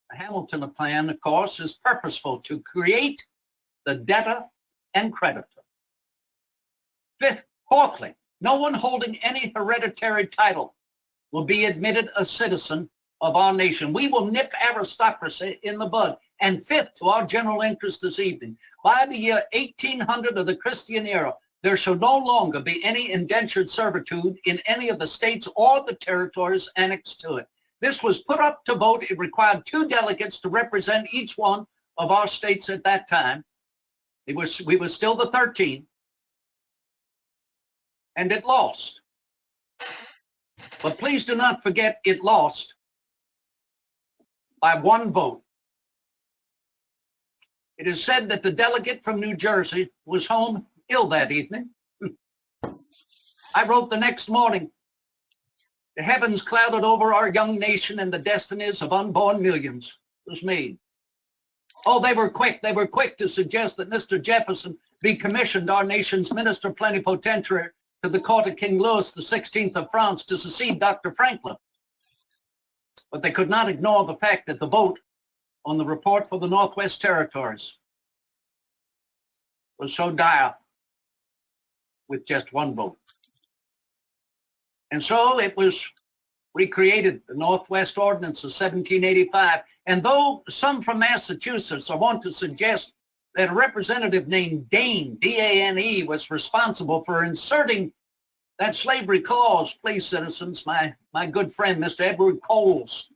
The Hamilton plan, of course, is purposeful to create the debtor and creditor. Fourthly, no one holding any hereditary title will be admitted a citizen of our nation. We will nip aristocracy in the bud. And fifth, to our general interest this evening, by the year 1800 of the Christian era, there shall no longer be any indentured servitude in any of the states or the territories annexed to it. This was put up to vote. It required 2 delegates to represent each one of our states at that time. We were still the 13th. And it lost. But please do not forget it lost by 1 vote. It is said that the delegate from New Jersey was home ill that evening. I wrote the next morning, the heavens clouded over our young nation and the destinies of unborn millions was made. Oh, they were quick to suggest that Mr. Jefferson be commissioned our nation's minister plenipotentiary to the court of King Louis XVI of France to succeed Dr. Franklin. But they could not ignore the fact that the vote on the report for the Northwest Territories was so dire with just 1 vote. And so it was recreated, the Northwest Ordinance of 1785. And though some from Massachusetts are want to suggest that a representative named Dane, D-A-N-E, was responsible for inserting that slavery clause, please, citizens, my good friend, Mr. Edward Coles,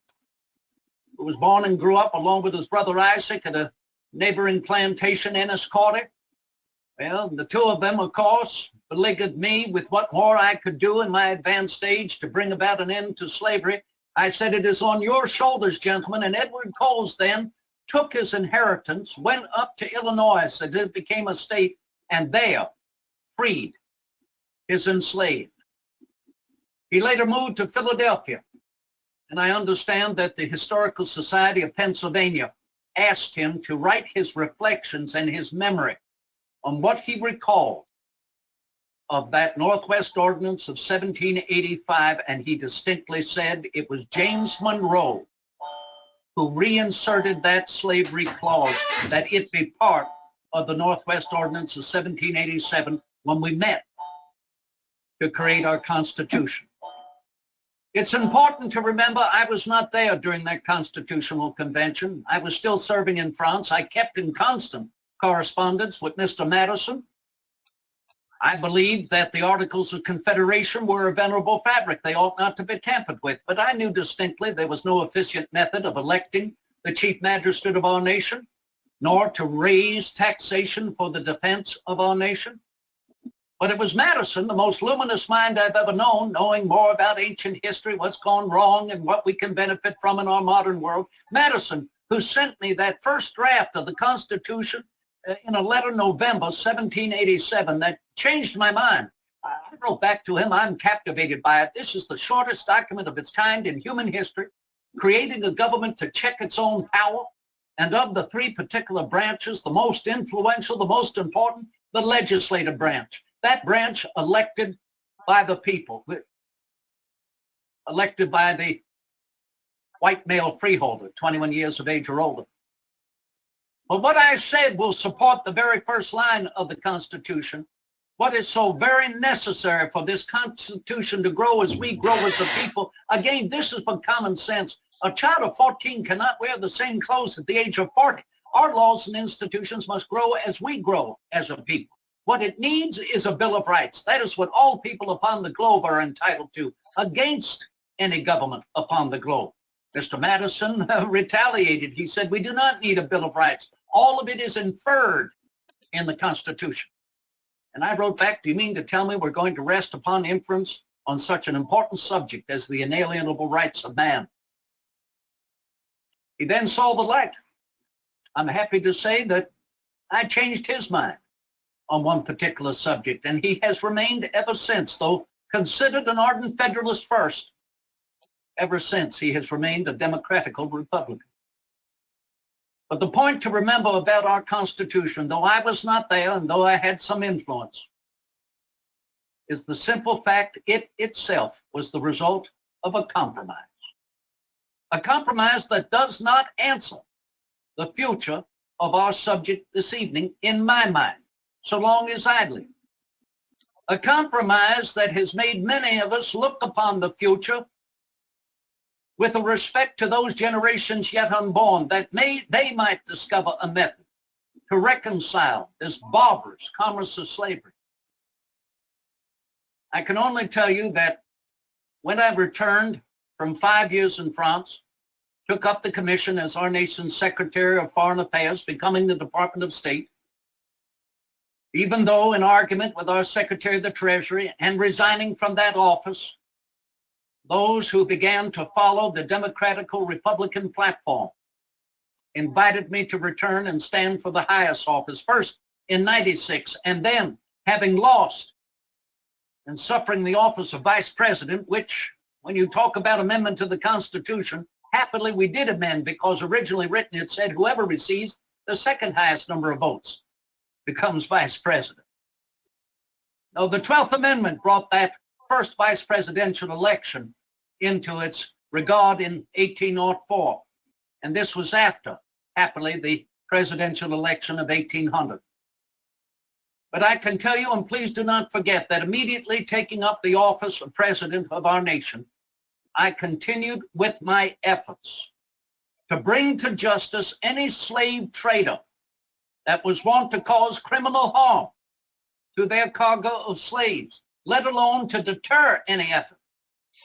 who was born and grew up along with his brother Isaac at a neighboring plantation, Enniscorthy. Well, the 2 of them, of course, beleaguered me with what more I could do in my advanced age to bring about an end to slavery. I said, it is on your shoulders, gentlemen. And Edward Coles then took his inheritance, went up to Illinois as it became a state, and there freed his enslaved. He later moved to Philadelphia. And I understand that the Historical Society of Pennsylvania asked him to write his reflections and his memory on what he recalled of that Northwest Ordinance of 1785, and he distinctly said it was James Monroe who reinserted that slavery clause, that it be part of the Northwest Ordinance of 1787 when we met to create our Constitution. It's important to remember I was not there during that Constitutional Convention. I was still serving in France. I kept in constant correspondence with Mr. Madison. I believe that the Articles of Confederation were a venerable fabric. They ought not to be tampered with. But I knew distinctly there was no efficient method of electing the chief magistrate of our nation, nor to raise taxation for the defense of our nation. But it was Madison, the most luminous mind I've ever known, knowing more about ancient history, what's gone wrong, and what we can benefit from in our modern world. Madison, who sent me that first draft of the Constitution in a letter November 1787 that changed my mind. I wrote back to him, I'm captivated by it. This is the shortest document of its kind in human history, creating a government to check its own power. And of the 3 particular branches, the most influential, the most important, the legislative branch. That branch elected by the people, elected by the white male freeholder, 21 years of age or older. But what I said will support the very first line of the Constitution. What is so very necessary for this Constitution to grow as we grow as a people. Again, this is but common sense. A child of 14 cannot wear the same clothes at the age of 40. Our laws and institutions must grow as we grow as a people. What it needs is a Bill of Rights. That is what all people upon the globe are entitled to, against any government upon the globe. Mr. Madison retaliated. He said, we do not need a Bill of Rights. All of it is inferred in the Constitution. And I wrote back, do you mean to tell me we're going to rest upon inference on such an important subject as the inalienable rights of man? He then saw the light. I'm happy to say that I changed his mind on one particular subject, and he has remained ever since, though considered an ardent Federalist first. Ever since, he has remained a democratical Republican. But the point to remember about our Constitution, though I was not there and though I had some influence, is the simple fact it itself was the result of a compromise. A compromise that does not answer the future of our subject this evening, in my mind, so long as idly. A compromise that has made many of us look upon the future with a respect to those generations yet unborn, that they might discover a method to reconcile this barbarous commerce of slavery. I can only tell you that when I returned from 5 years in France, took up the commission as our nation's Secretary of Foreign Affairs, becoming the Department of State, even though in argument with our Secretary of the Treasury and resigning from that office, those who began to follow the democratical Republican platform invited me to return and stand for the highest office, first in 96, and then, having lost and suffering the office of Vice President, which, when you talk about amendment to the Constitution, happily we did amend, because originally written it said whoever receives the second highest number of votes becomes Vice President. Now, the 12th Amendment brought that first vice presidential election into its regard in 1804. And this was after, happily, the presidential election of 1800. But I can tell you, and please do not forget, that immediately taking up the office of president of our nation, I continued with my efforts to bring to justice any slave trader that was wont to cause criminal harm to their cargo of slaves, let alone to deter any effort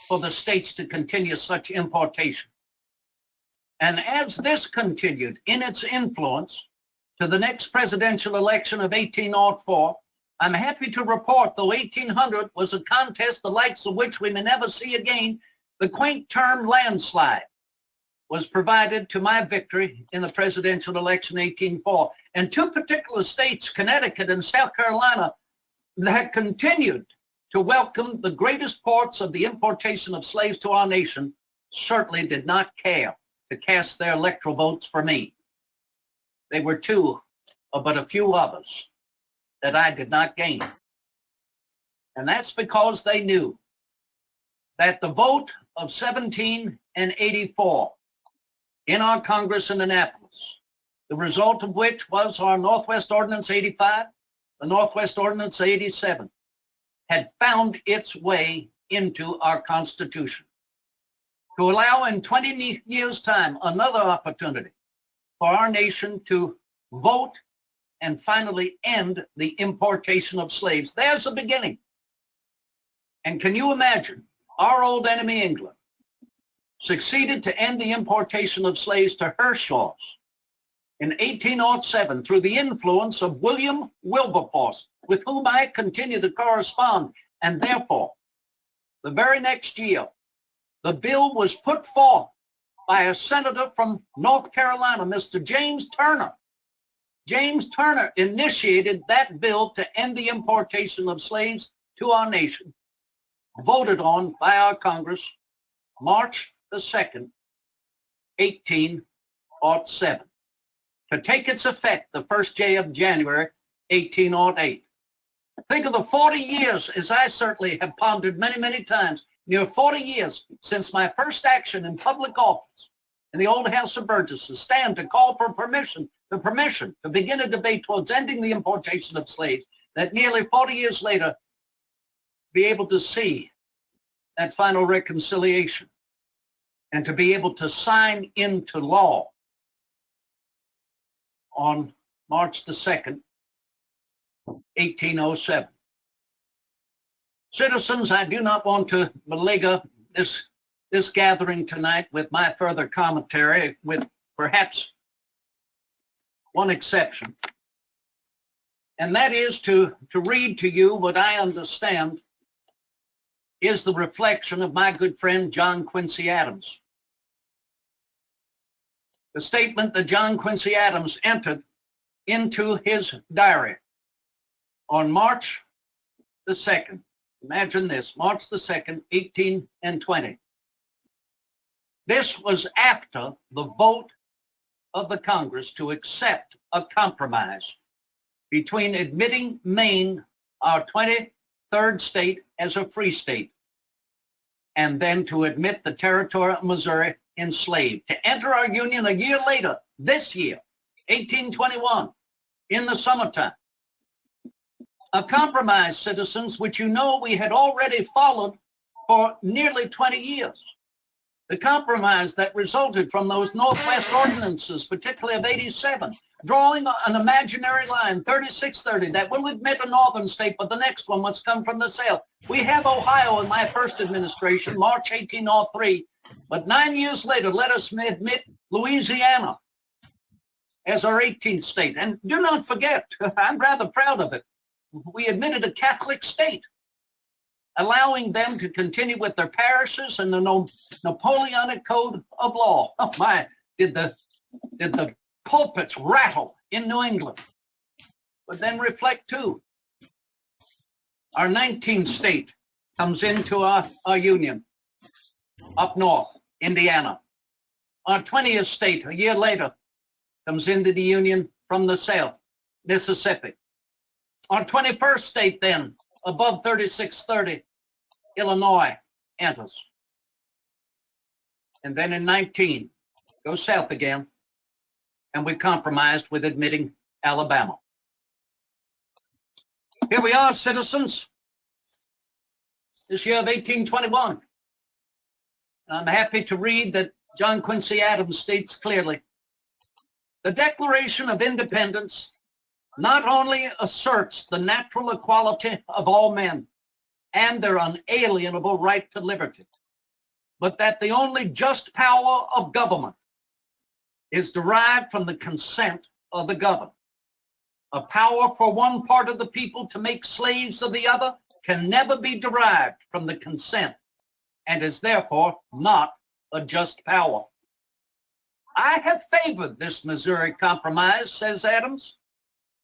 for the states to continue such importation. And as this continued in its influence to the next presidential election of 1804, I'm happy to report, though 1800 was a contest the likes of which we may never see again, the quaint term landslide was provided to my victory in the presidential election 1804. And two particular states, Connecticut and South Carolina, that continued to welcome the greatest ports of the importation of slaves to our nation, certainly did not care to cast their electoral votes for me. They were two of but a few others that I did not gain. And that's because they knew that the vote of 17 and 84 in our Congress in Annapolis, the result of which was our Northwest Ordinance 85, the Northwest Ordinance 87, had found its way into our Constitution to allow in 20 years' time another opportunity for our nation to vote and finally end the importation of slaves. There's the beginning. And can you imagine, our old enemy England succeeded to end the importation of slaves to her shores in 1807 through the influence of William Wilberforce, with whom I continue to correspond. And therefore, the very next year, the bill was put forth by a senator from North Carolina, Mr. James Turner. James Turner initiated that bill to end the importation of slaves to our nation, voted on by our Congress March the 2nd, 1807, to take its effect the first day of January, 1808. Think of the 40 years, as I certainly have pondered many, many times, near 40 years since my first action in public office in the old House of Burgesses, stand to call for permission to begin a debate towards ending the importation of slaves, that nearly 40 years later, be able to see that final reconciliation and to be able to sign into law on March the 2nd, 1807. Citizens, I do not want to beleaguer this gathering tonight with my further commentary, with perhaps one exception. and that is to read to you what I understand is the reflection of my good friend John Quincy Adams. The statement that John Quincy Adams entered into his diary on March the 2nd. Imagine this, March the 2nd, 1820. This was after the vote of the Congress to accept a compromise between admitting Maine, our 23rd state, as a free state, and then to admit the territory of Missouri enslaved, to enter our union a year later, this year, 1821, in the summertime. A compromise, citizens, which you know we had already followed for nearly 20 years. The compromise that resulted from those Northwest ordinances, particularly of 87, drawing an imaginary line, 3630, that will admit a northern state, but the next one must come from the south. We have Ohio in my first administration, March 1803, but 9 years later, let us admit Louisiana as our 18th state. And do not forget, I'm rather proud of it, we admitted a Catholic state, allowing them to continue with their parishes and the Napoleonic Code of Law. Oh my, did the pulpits rattle in New England. But then reflect too. Our 19th state comes into our union up north, Indiana. Our 20th state, a year later, comes into the union from the south, Mississippi. Our 21st state then, above 3630, Illinois enters. And then in 19, go south again, and we compromised with admitting Alabama. Here we are, citizens, this year of 1821. I'm happy to read that John Quincy Adams states clearly, the Declaration of Independence not only asserts the natural equality of all men and their unalienable right to liberty, but that the only just power of government is derived from the consent of the governed. A power for one part of the people to make slaves of the other can never be derived from the consent and is therefore not a just power. I have favored this Missouri Compromise, says Adams,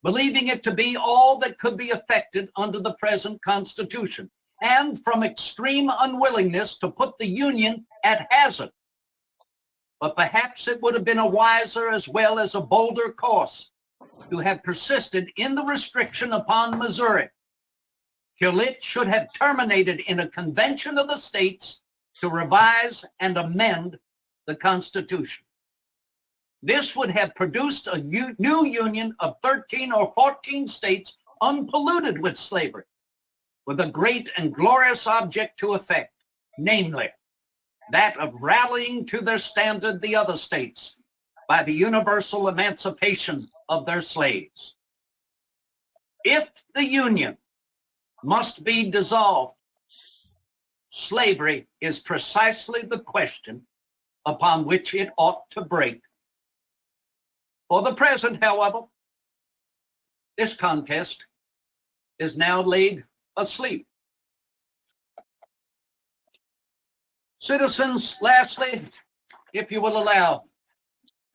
believing it to be all that could be effected under the present Constitution, and from extreme unwillingness to put the Union at hazard. But perhaps it would have been a wiser as well as a bolder course to have persisted in the restriction upon Missouri, till it should have terminated in a convention of the states to revise and amend the Constitution. This would have produced a new union of 13 or 14 states unpolluted with slavery, with a great and glorious object to effect, namely, that of rallying to their standard the other states by the universal emancipation of their slaves. If the Union must be dissolved, slavery is precisely the question upon which it ought to break. For the present, however, this contest is now laid asleep. Citizens, lastly, if you will allow,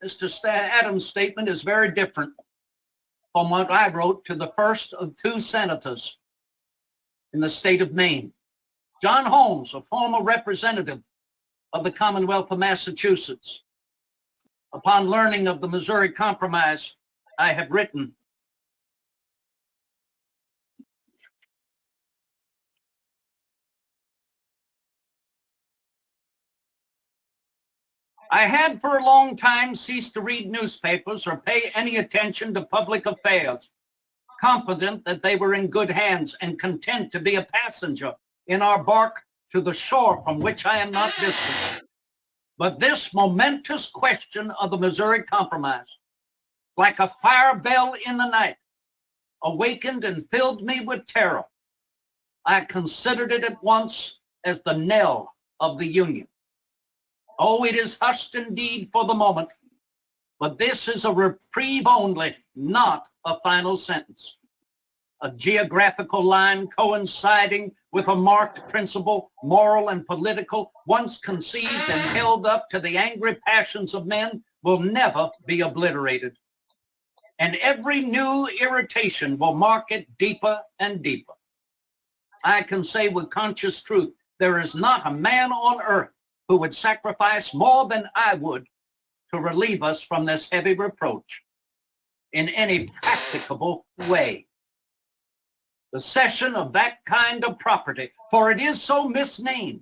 Mr. Adams' statement is very different from what I wrote to the first of two senators in the state of Maine. John Holmes, a former representative of the Commonwealth of Massachusetts. Upon learning of the Missouri Compromise, I had written, I had for a long time ceased to read newspapers or pay any attention to public affairs, confident that they were in good hands and content to be a passenger in our bark to the shore from which I am not distant. But this momentous question of the Missouri Compromise, like a fire bell in the night, awakened and filled me with terror. I considered it at once as the knell of the Union. Oh, it is hushed indeed for the moment, but this is a reprieve only, not a final sentence. a geographical line coinciding with a marked principle, moral and political, once conceived and held up to the angry passions of men, will never be obliterated. And every new irritation will mark it deeper and deeper. I can say with conscious truth, there is not a man on earth who would sacrifice more than I would to relieve us from this heavy reproach in any practicable way. The cession of that kind of property, for it is so misnamed,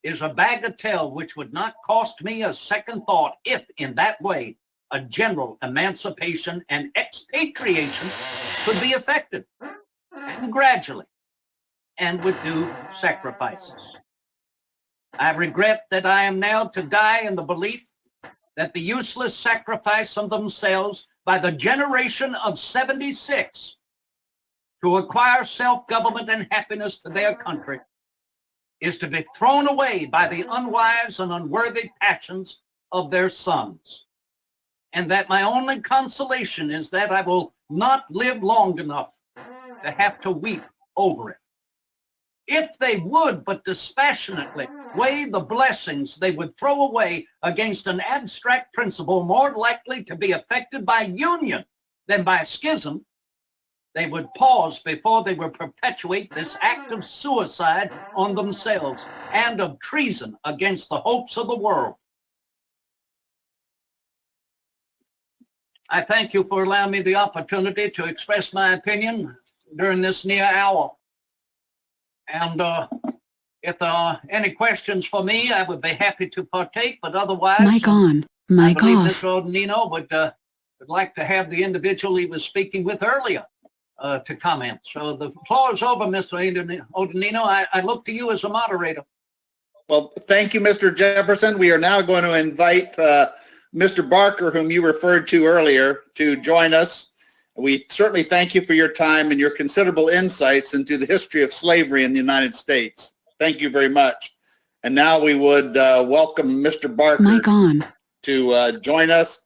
is a bagatelle which would not cost me a second thought if, in that way, a general emancipation and expatriation could be effected, and gradually, and with due sacrifices. I regret that I am now to die in the belief that the useless sacrifice of themselves by the generation of 76 to acquire self-government and happiness to their country is to be thrown away by the unwise and unworthy passions of their sons. And that my only consolation is that I will not live long enough to have to weep over it. If they would but dispassionately weigh the blessings they would throw away against an abstract principle more likely to be affected by union than by schism, they would pause before they would perpetuate this act of suicide on themselves and of treason against the hopes of the world. I thank you for allowing me the opportunity to express my opinion during this near hour. And if there are any questions for me, I would be happy to partake, but otherwise, Mic on, mic I believe off. Mr. Odanino would like to have the individual he was speaking with earlier to comment. So the floor is over, Mr. Odanino. I look to you as a moderator. Well, thank you, Mr. Jefferson. We are now going to invite Mr. Barker, whom you referred to earlier, to join us. We certainly thank you for your time and your considerable insights into the history of slavery in the United States. Thank you very much. And now we would welcome Mr. Barker Mic on. to join us.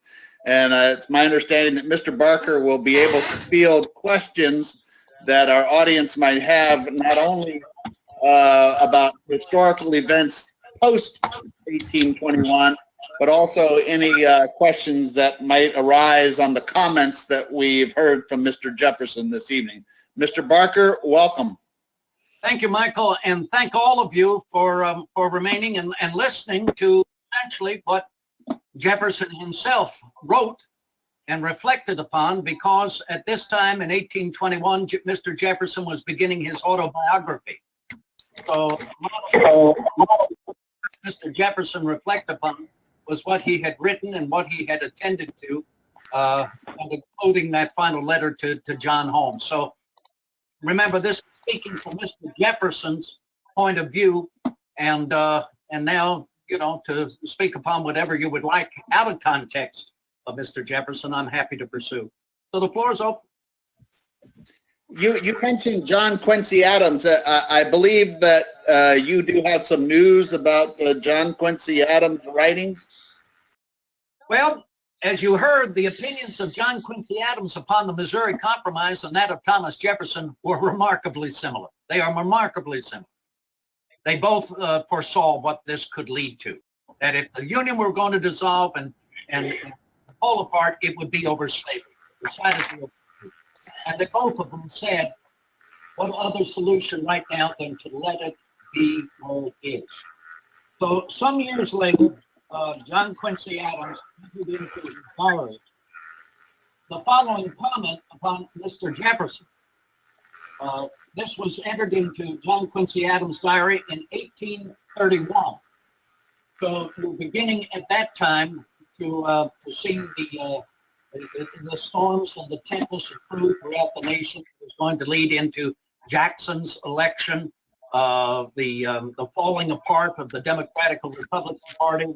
And it's my understanding that Mr. Barker will be able to field questions that our audience might have, not only about historical events post-1821, but also any questions that might arise on the comments that we've heard from Mr. Jefferson this evening. Mr. Barker, welcome. Thank you, Michael, and thank all of you for remaining and listening to essentially what Jefferson himself wrote and reflected upon, because at this time in 1821, Mr. Jefferson was beginning his autobiography. So Mr. Jefferson reflected upon was what he had written and what he had attended to, including that final letter to John Holmes. So remember, this is speaking from Mr. Jefferson's point of view, and now, you know, to speak upon whatever you would like out of context of Mr. Jefferson, I'm happy to pursue. So the floor is open. You mentioned John Quincy Adams. I believe that you do have some news about John Quincy Adams' writings. Well, as you heard, the opinions of John Quincy Adams upon the Missouri Compromise and that of Thomas Jefferson were remarkably similar. They are remarkably similar. They both foresaw what this could lead to, that if the Union were going to dissolve and fall apart, it would be over slavery, decidedly over slavery. And they both of them said, what other solution right now than to let it be where it is? So some years later, John Quincy Adams entered into his diary the following comment upon Mr. Jefferson. This was entered into John Quincy Adams' diary in 1831. So we're beginning at that time to see the storms and the tempests accrue throughout the nation. It was going to lead into Jackson's election, the falling apart of the Democratic and Republican Party,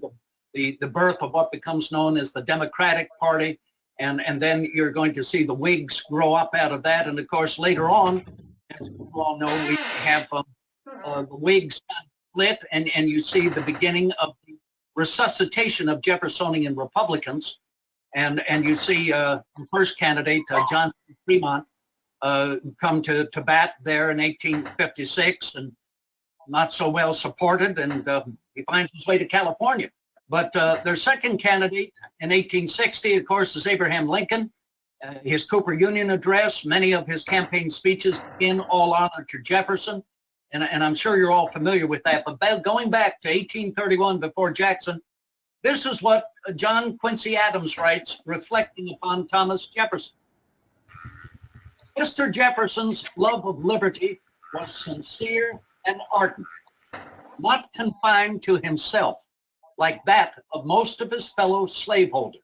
the birth of what becomes known as the Democratic Party, and then you're going to see the Whigs grow up out of that. And of course, later on, as you all know, we have the Whigs split, and you see the beginning of the resuscitation of Jeffersonian Republicans, and you see the first candidate, John Fremont, come to bat there in 1856 and not so well supported, and he finds his way to California. But their second candidate in 1860, of course, is Abraham Lincoln. His Cooper Union address, many of his campaign speeches in all honor to Jefferson, and I'm sure you're all familiar with that. But going back to 1831 before Jackson, this is what John Quincy Adams writes, reflecting upon Thomas Jefferson. Mr. Jefferson's love of liberty was sincere and ardent, not confined to himself like that of most of his fellow slaveholders.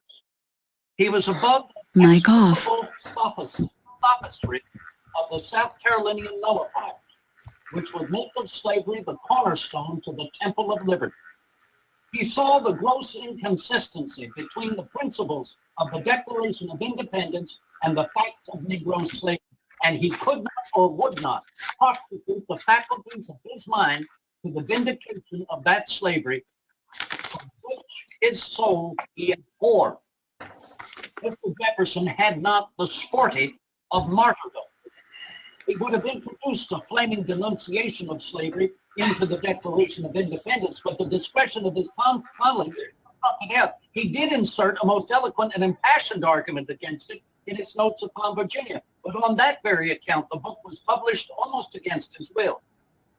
He was above the Mic off. sophistry of the South Carolinian nullifiers, which would make of slavery the cornerstone to the temple of liberty. He saw the gross inconsistency between the principles of the Declaration of Independence and the facts of Negro slavery, and he could not or would not prostitute the faculties of his mind to the vindication of that slavery from which his soul he abhorred. Mr. Jefferson had not the sportive of martyrdom. He would have introduced a flaming denunciation of slavery into the Declaration of Independence, but the discretion of his colleagues trumped out. He did insert a most eloquent and impassioned argument against it in his notes upon Virginia, but on that very account, the book was published almost against his will.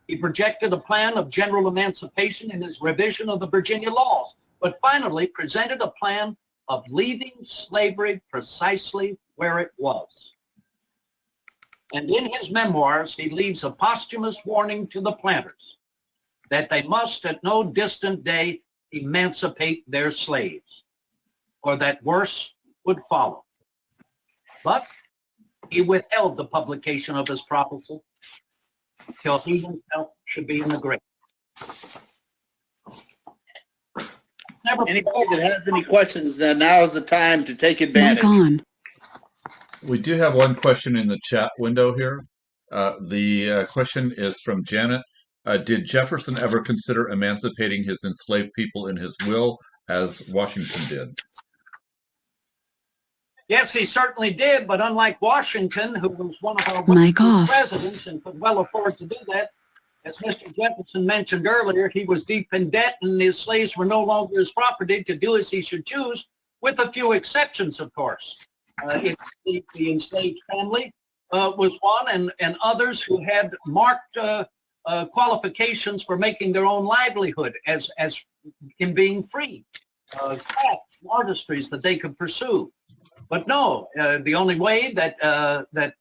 He projected a plan of general emancipation in his revision of the Virginia laws, but finally presented a plan of leaving slavery precisely where it was. And in his memoirs, he leaves a posthumous warning to the planters that they must at no distant day emancipate their slaves, or that worse would follow. But he withheld the publication of his prophecy till he himself should be in the grave. Anybody that has any questions, then now is the time to take advantage. Mic on. We do have one question in the chat window here. The question is from Janet. Did Jefferson ever consider emancipating his enslaved people in his will, as Washington did? Yes, he certainly did, but unlike Washington, who was one of our Mic off. presidents and could well afford to do that, as Mr. Jefferson mentioned earlier, he was deep in debt and his slaves were no longer his property to do as he should choose, with a few exceptions, of course. The enslaved family was one, and others who had marked qualifications for making their own livelihood as in being free, crafts, artistries that they could pursue. But no, the only way that that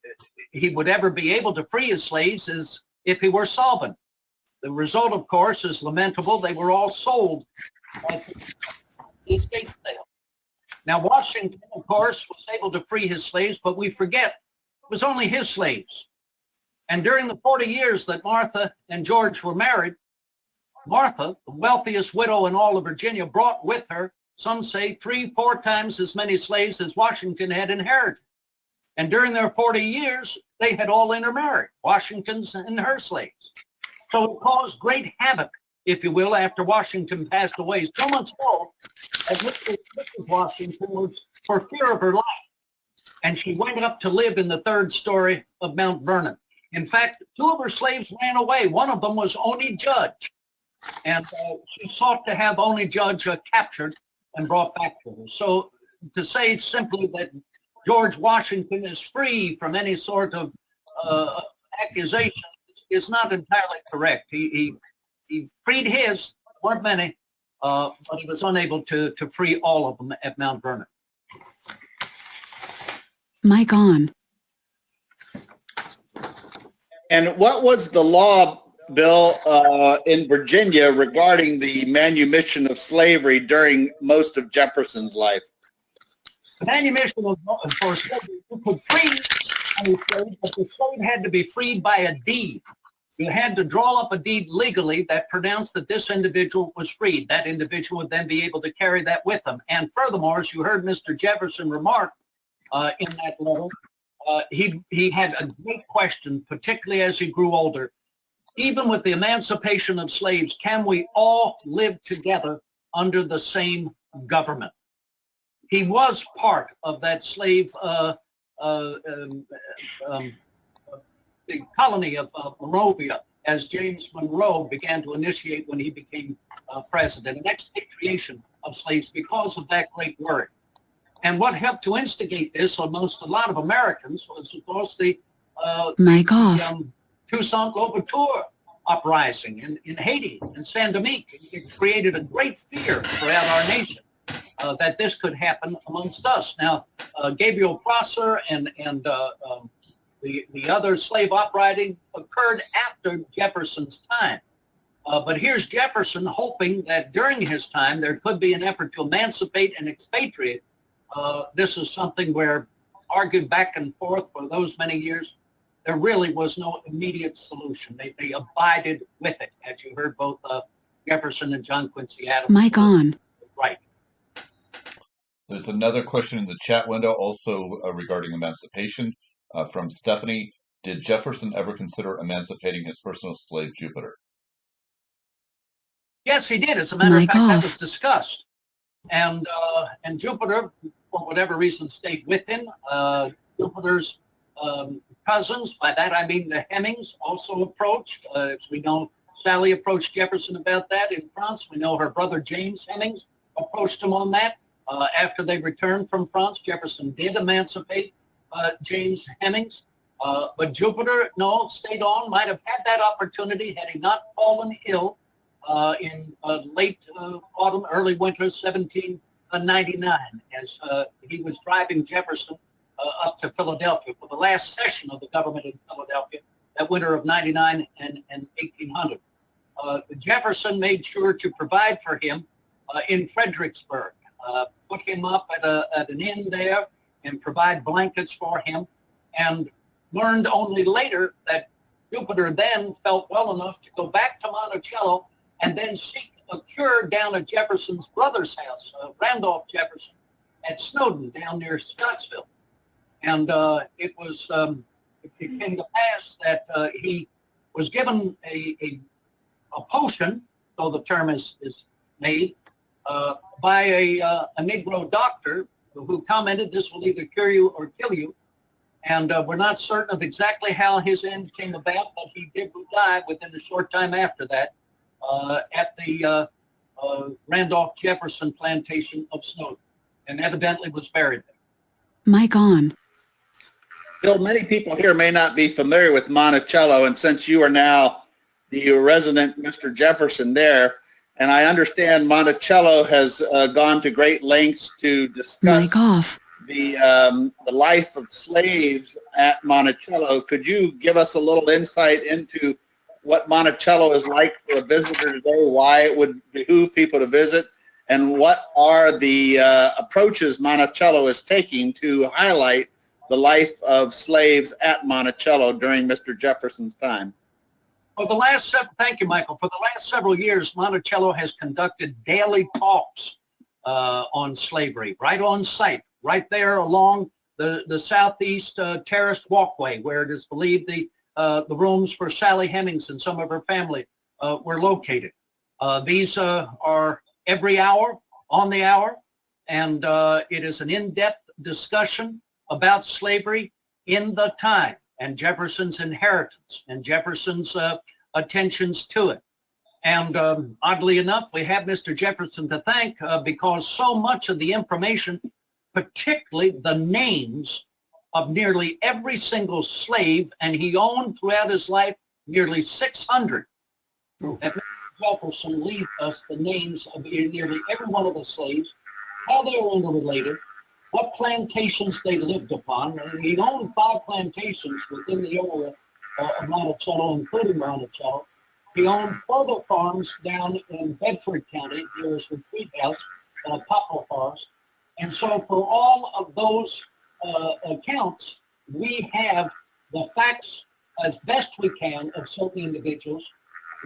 he would ever be able to free his slaves is if he were solvent. The result, of course, is lamentable. They were all sold at the estate sale. Now, Washington, of course, was able to free his slaves, but we forget it was only his slaves. And during the 40 years that Martha and George were married, Martha, the wealthiest widow in all of Virginia, brought with her, some say 3-4 times as many slaves as Washington had inherited. And during their 40 years, they had all intermarried, Washington's and her slaves. So it caused great havoc, if you will, after Washington passed away. So much so that Mrs. Washington was for fear of her life. And she went up to live in the 3rd story of Mount Vernon. In fact, 2 of her slaves ran away. One of them was Oney Judge. And she sought to have Oney Judge captured and brought back to her. So to say simply that George Washington is free from any sort of accusation is not entirely correct. He freed his, weren't many, but he was unable to free all of them at Mount Vernon. Mic on. And what was the law, Bill, in Virginia regarding the manumission of slavery during most of Jefferson's life? The manumission for slavery, you could free any slave, but the slave had to be freed by a deed. You had to draw up a deed legally that pronounced that this individual was freed. That individual would then be able to carry that with him. And furthermore, as you heard Mr. Jefferson remark in that letter, he had a great question, particularly as he grew older. Even with the emancipation of slaves, can we all live together under the same government? He was part of that slave the colony of Monrovia, as James Monroe began to initiate when he became president, an expatriation of slaves because of that great word. And what helped to instigate this amongst a lot of Americans was, of course, the Toussaint Louverture uprising in Haiti and Saint Domingue. It created a great fear throughout our nation that this could happen amongst us. Now, Gabriel Prosser and the other slave uprising occurred after Jefferson's time. But here's Jefferson hoping that during his time there could be an effort to emancipate and expatriate. This is something where, argued back and forth for those many years, there really was no immediate solution. They abided with it, as you heard both Jefferson and John Quincy Adams. Mic on. Right. There's another question in the chat window also regarding emancipation from Stephanie. Did Jefferson ever consider emancipating his personal slave Jupiter? Yes, he did. As a matter of fact, that was discussed. And Jupiter, for whatever reason, stayed with him. Jupiter's cousins, by that I mean the Hemings, also approached. As we know, Sally approached Jefferson about that in France. We know her brother James Hemings approached him on that. After they returned from France, Jefferson did emancipate James Hemings. But Jupiter, no, stayed on, might have had that opportunity had he not fallen ill in late autumn, early winter 1799, as he was driving Jefferson up to Philadelphia for the last session of the government in Philadelphia, that winter of 99 and 1800. Jefferson made sure to provide for him in Fredericksburg, put him up at an inn there and provide blankets for him, and learned only later that Jupiter then felt well enough to go back to Monticello and then seek a cure down at Jefferson's brother's house, Randolph Jefferson, at Snowden down near Scottsville. And it came to pass that he was given a potion, though the term is made, by a Negro doctor who commented this will either cure you or kill you. And we're not certain of exactly how his end came about, but he did die within a short time after that at the Randolph Jefferson plantation of Snowden, and evidently was buried there. Mic on. Bill, many people here may not be familiar with Monticello, and since you are now the resident Mr. Jefferson there, and I understand Monticello has gone to great lengths to discuss the life of slaves at Monticello. Could you give us a little insight into what Monticello is like for a visitor today, why it would behoove people to visit, and what are the approaches Monticello is taking to highlight the life of slaves at Monticello during Mr. Jefferson's time? For the last thank you, Michael. For the last several years, Monticello has conducted daily talks on slavery, right on site, right there along the southeast terraced walkway, where it is believed the rooms for Sally Hemings and some of her family were located. These are every hour, on the hour, and it is an in-depth discussion about slavery in the time and Jefferson's inheritance and Jefferson's attentions to it. And oddly enough, we have Mr. Jefferson to thank because so much of the information, particularly the names of nearly every single slave, and he owned throughout his life nearly 600. That Mr. Jefferson leaves us the names of nearly every one of the slaves, how they were interrelated, what plantations they lived upon. And he owned 5 plantations within the area of Monticello, including Monticello. He owned further farms down in Bedford County, near his retreat house, Poplar Forest. And so for all of those accounts, we have the facts as best we can of certain individuals,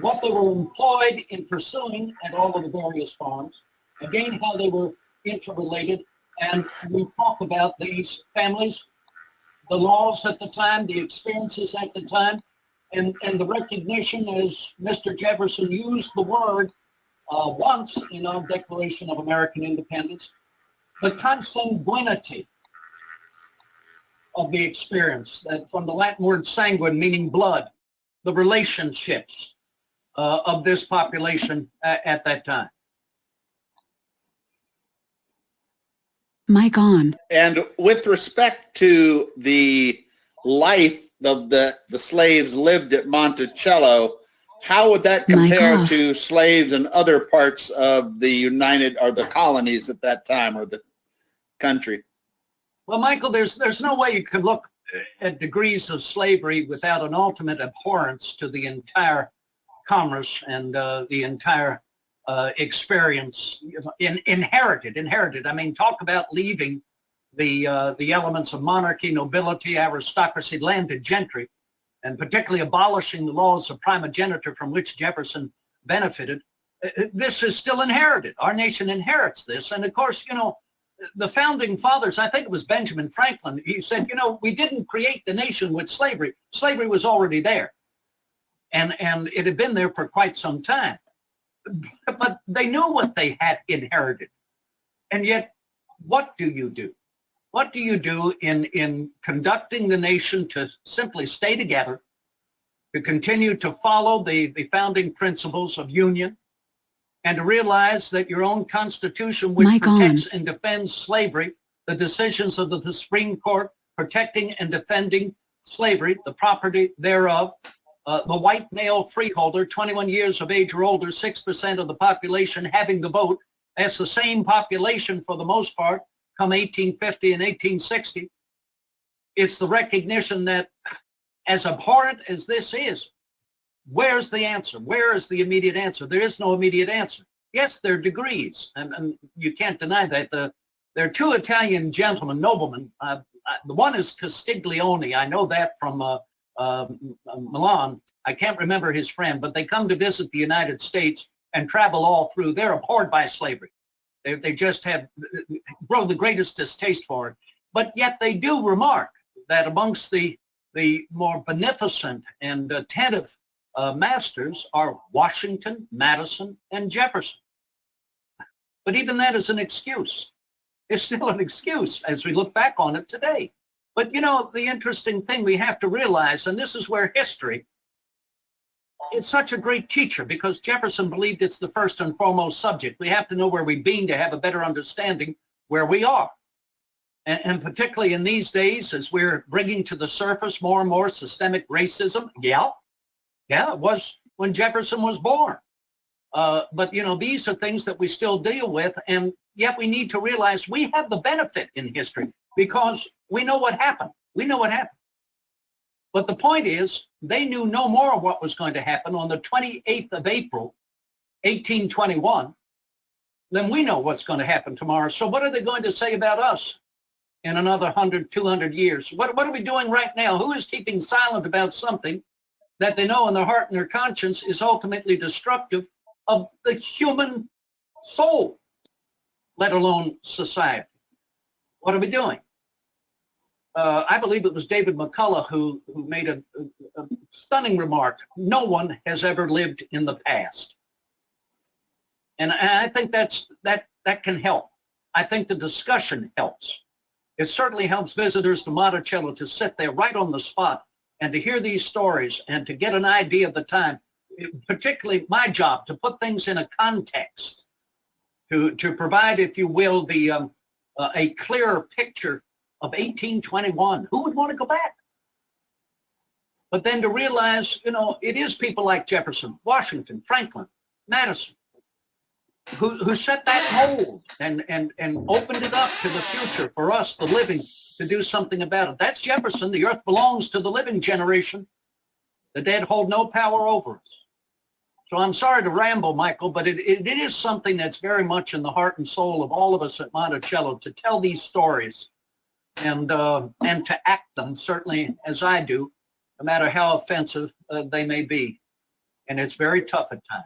what they were employed in pursuing at all of the various farms, again, how they were interrelated, and we talk about these families, the laws at the time, the experiences at the time, and the recognition, as Mr. Jefferson used the word once in our Declaration of American Independence, the consanguinity of the experience, that from the Latin word sanguine, meaning blood, the relationships of this population at that time. Mic on. And with respect to the life of the slaves lived at Monticello, how would that compare to slaves in other parts of the United or the colonies at that time or the country? Well, Michael, there's no way you could look at degrees of slavery without an ultimate abhorrence to the entire commerce and the entire experience, inherited. I mean, talk about leaving the elements of monarchy, nobility, aristocracy, landed gentry, and particularly abolishing the laws of primogeniture from which Jefferson benefited. This is still inherited. Our nation inherits this. And of course, you know, the founding fathers, I think it was Benjamin Franklin, he said, you know, we didn't create the nation with slavery. Slavery was already there. And it had been there for quite some time. But they knew what they had inherited. And yet, what do you do? What do you do in conducting the nation to simply stay together, to continue to follow the founding principles of union, and to realize that your own Constitution, which protects and defends slavery, the decisions of the Supreme Court protecting and defending slavery, the property thereof, the white male freeholder, 21 years of age or older, 6% of the population having the vote. That's the same population for the most part come 1850 and 1860. It's the recognition that as abhorrent as this is, where's the answer? Where is the immediate answer? There is no immediate answer. Yes, there are degrees, and you can't deny that. There are two Italian gentlemen, noblemen. The one is Castiglione. I know that from Milan. I can't remember his friend, but they come to visit the United States and travel all through. They're abhorred by slavery. They just have grown the greatest distaste for it. But yet they do remark that amongst the more beneficent and attentive masters are Washington, Madison, and Jefferson. But even that is an excuse. It's still an excuse as we look back on it today. But you know, the interesting thing we have to realize, and this is where history, it's such a great teacher, because Jefferson believed it's the first and foremost subject. We have to know where we've been to have a better understanding where we are. And particularly in these days, as we're bringing to the surface more and more systemic racism. Yeah, it was when Jefferson was born. But, you know, these are things that we still deal with. And yet we need to realize we have the benefit in history because we know what happened. We know what happened. But the point is, they knew no more of what was going to happen on the 28th of April, 1821, than we know what's going to happen tomorrow. So what are they going to say about us in another 100, 200 years? What are we doing right now? Who is keeping silent about something that they know in their heart and their conscience is ultimately destructive of the human soul, let alone society? What are we doing? I believe it was David McCullough who made a stunning remark. No one has ever lived in the past. And I think that can help. I think the discussion helps. It certainly helps visitors to Monticello to sit there right on the spot and to hear these stories and to get an idea of the time. Particularly my job, to put things in a context, to provide, if you will, a clearer picture of 1821. Who would want to go back? But then to realize, you know, it is people like Jefferson, Washington, Franklin, Madison, who set that mold and opened it up to the future for us, the living, to do something about it. That's Jefferson. The earth belongs to the living generation. The dead hold no power over us. So I'm sorry to ramble, Michael, but it is something that's very much in the heart and soul of all of us at Monticello, to tell these stories and to act them, certainly as I do, no matter how offensive they may be. And it's very tough at times.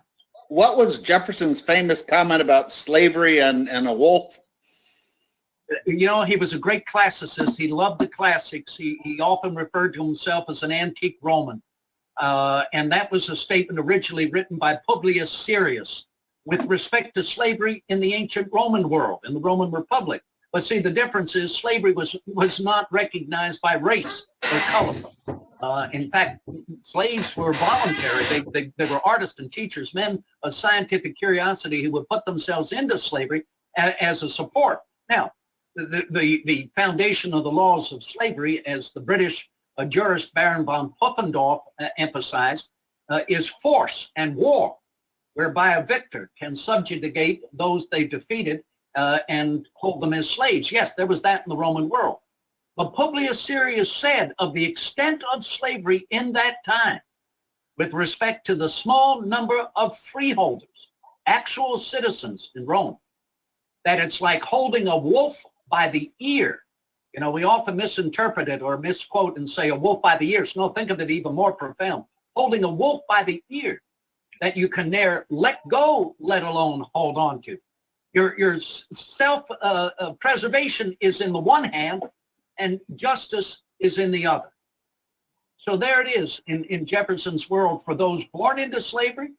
What was Jefferson's famous comment about slavery and a wolf? You know, he was a great classicist. He loved the classics. He often referred to himself as an antique Roman. And that was a statement originally written by Publius Sirius with respect to slavery in the ancient Roman world, in the Roman Republic. But see, the difference is slavery was not recognized by race or color. In fact, slaves were voluntary. They were artists and teachers, men of scientific curiosity who would put themselves into slavery as a support. Now, the foundation of the laws of slavery, as the British jurist Baron von Puffendorf emphasized, is force and war, whereby a victor can subjugate those they defeated and hold them as slaves. Yes, there was that in the Roman world. But Publius Serius said of the extent of slavery in that time, with respect to the small number of freeholders, actual citizens in Rome, that it's like holding a wolf by the ear. You know, we often misinterpret it or misquote and say a wolf by the ears. No, think of it even more profound. Holding a wolf by the ear that you can ne'er let go, let alone hold on to. Your self-preservation is in the one hand and justice is in the other. So there it is in Jefferson's world for those born into slavery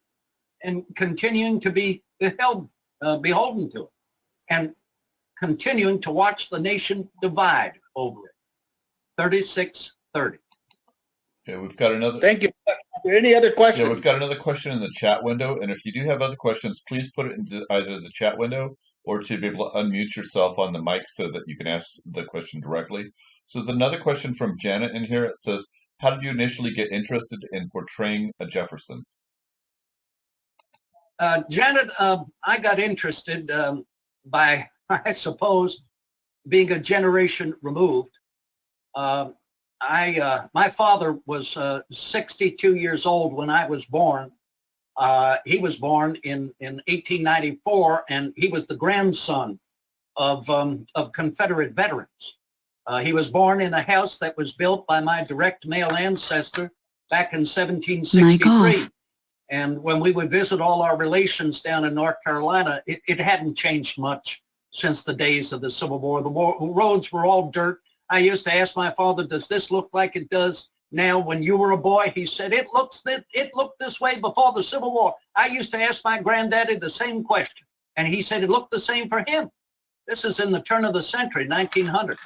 and continuing to be beholden to it, and continuing to watch the nation divide over it. 36-30. Okay, we've got another. Thank you. Are there any other questions? Yeah, we've got another question in the chat window, and if you do have other questions, please put it into either the chat window or to be able to unmute yourself on the mic so that you can ask the question directly. So there's another question from Janet in here. It says, how did you initially get interested in portraying a Jefferson? Janet, I got interested by, I suppose, being a generation removed. My father was 62 years old when I was born. He was born in 1894, and he was the grandson of Confederate veterans. He was born in a house that was built by my direct male ancestor back in 1763. And when we would visit all our relations down in North Carolina, it hadn't changed much since the days of the Civil War. The roads were all dirt. I used to ask my father, does this look like it does now when you were a boy? He said, it looked this way before the Civil War. I used to ask my granddaddy the same question, and he said it looked the same for him. This is in the turn of the century, 1900.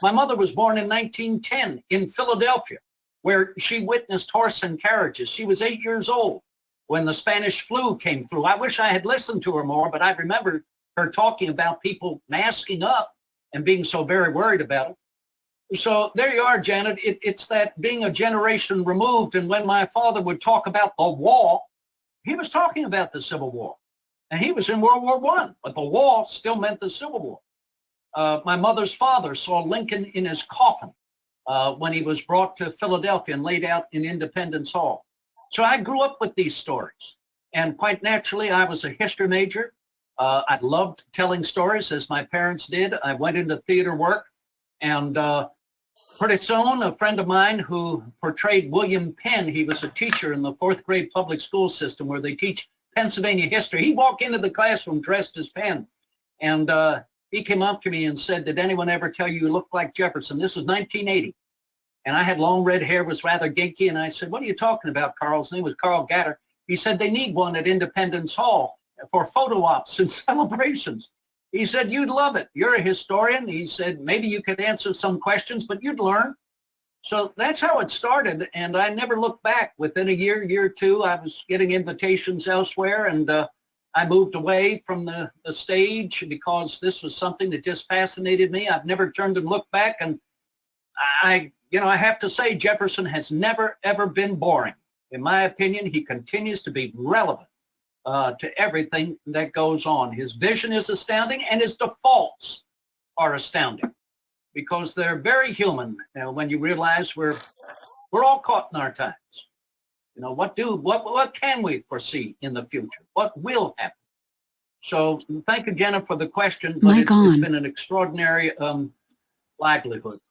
My mother was born in 1910 in Philadelphia, where she witnessed horse and carriages. She was 8 years old when the Spanish flu came through. I wish I had listened to her more, but I remember her talking about people masking up and being so very worried about it. So there you are, Janet. It's that being a generation removed. And when my father would talk about the war, he was talking about the Civil War. And he was in World War I, but the war still meant the Civil War. My mother's father saw Lincoln in his coffin when he was brought to Philadelphia and laid out in Independence Hall. So I grew up with these stories. And quite naturally, I was a history major. I loved telling stories, as my parents did. I went into theater work. And pretty soon, a friend of mine who portrayed William Penn, he was a teacher in the 4th grade public school system where they teach Pennsylvania history. He walked into the classroom dressed as Penn. And he came up to me and said, did anyone ever tell you look like Jefferson? This was 1980. And I had long red hair, was rather ginky. And I said, what are you talking about, Carl? His name was Carl Gatter. He said, they need one at Independence Hall for photo ops and celebrations. He said, you'd love it. You're a historian. He said, maybe you could answer some questions, but you'd learn. So that's how it started. And I never looked back. Within a year or two, I was getting invitations elsewhere. And I moved away from the stage because this was something that just fascinated me. I've never turned and looked back. And I have to say, Jefferson has never, ever been boring. In my opinion, he continues to be relevant to everything that goes on. His vision is astounding, and his defaults are astounding because they're very human. When you realize we're all caught in our times. What can we foresee in the future? What will happen? So thank you, Jenna, for the question, but it's been an extraordinary livelihood.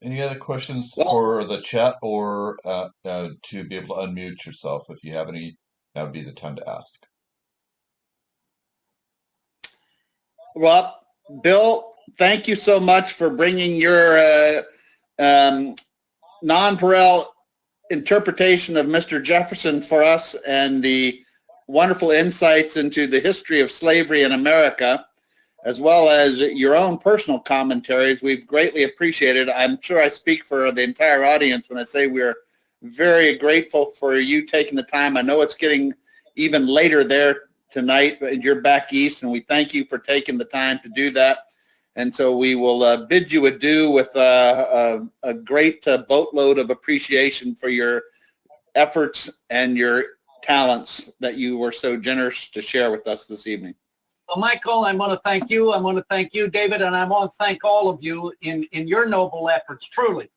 Any other questions for the chat or to be able to unmute yourself? If you have any, that would be the time to ask. Well, Bill, thank you so much for bringing your nonpareil interpretation of Mr. Jefferson for us and the wonderful insights into the history of slavery in America, as well as your own personal commentaries. We've greatly appreciated. I'm sure I speak for the entire audience when I say we're very grateful for you taking the time. I know it's getting even later there tonight, but you're back east, and we thank you for taking the time to do that. And so we will bid you adieu with a great boatload of appreciation for your efforts and your talents that you were so generous to share with us this evening. Well, Michael, I want to thank you. I want to thank you, David, and I want to thank all of you in your noble efforts, truly,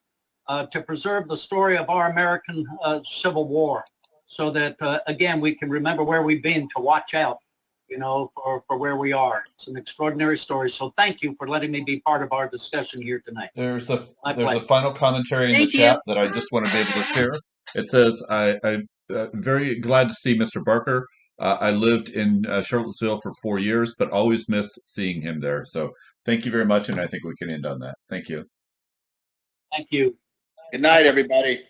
to preserve the story of our American Civil War, so that, again, we can remember where we've been, to watch out, you know, for where we are. It's an extraordinary story. So thank you for letting me be part of our discussion here tonight. There's a final commentary in the chat that I just want to be able to share. It says, I'm very glad to see Mr. Barker. I lived in Charlottesville for 4 years, but always miss seeing him there. So thank you very much, and I think we can end on that. Thank you. Thank you. Good night, everybody.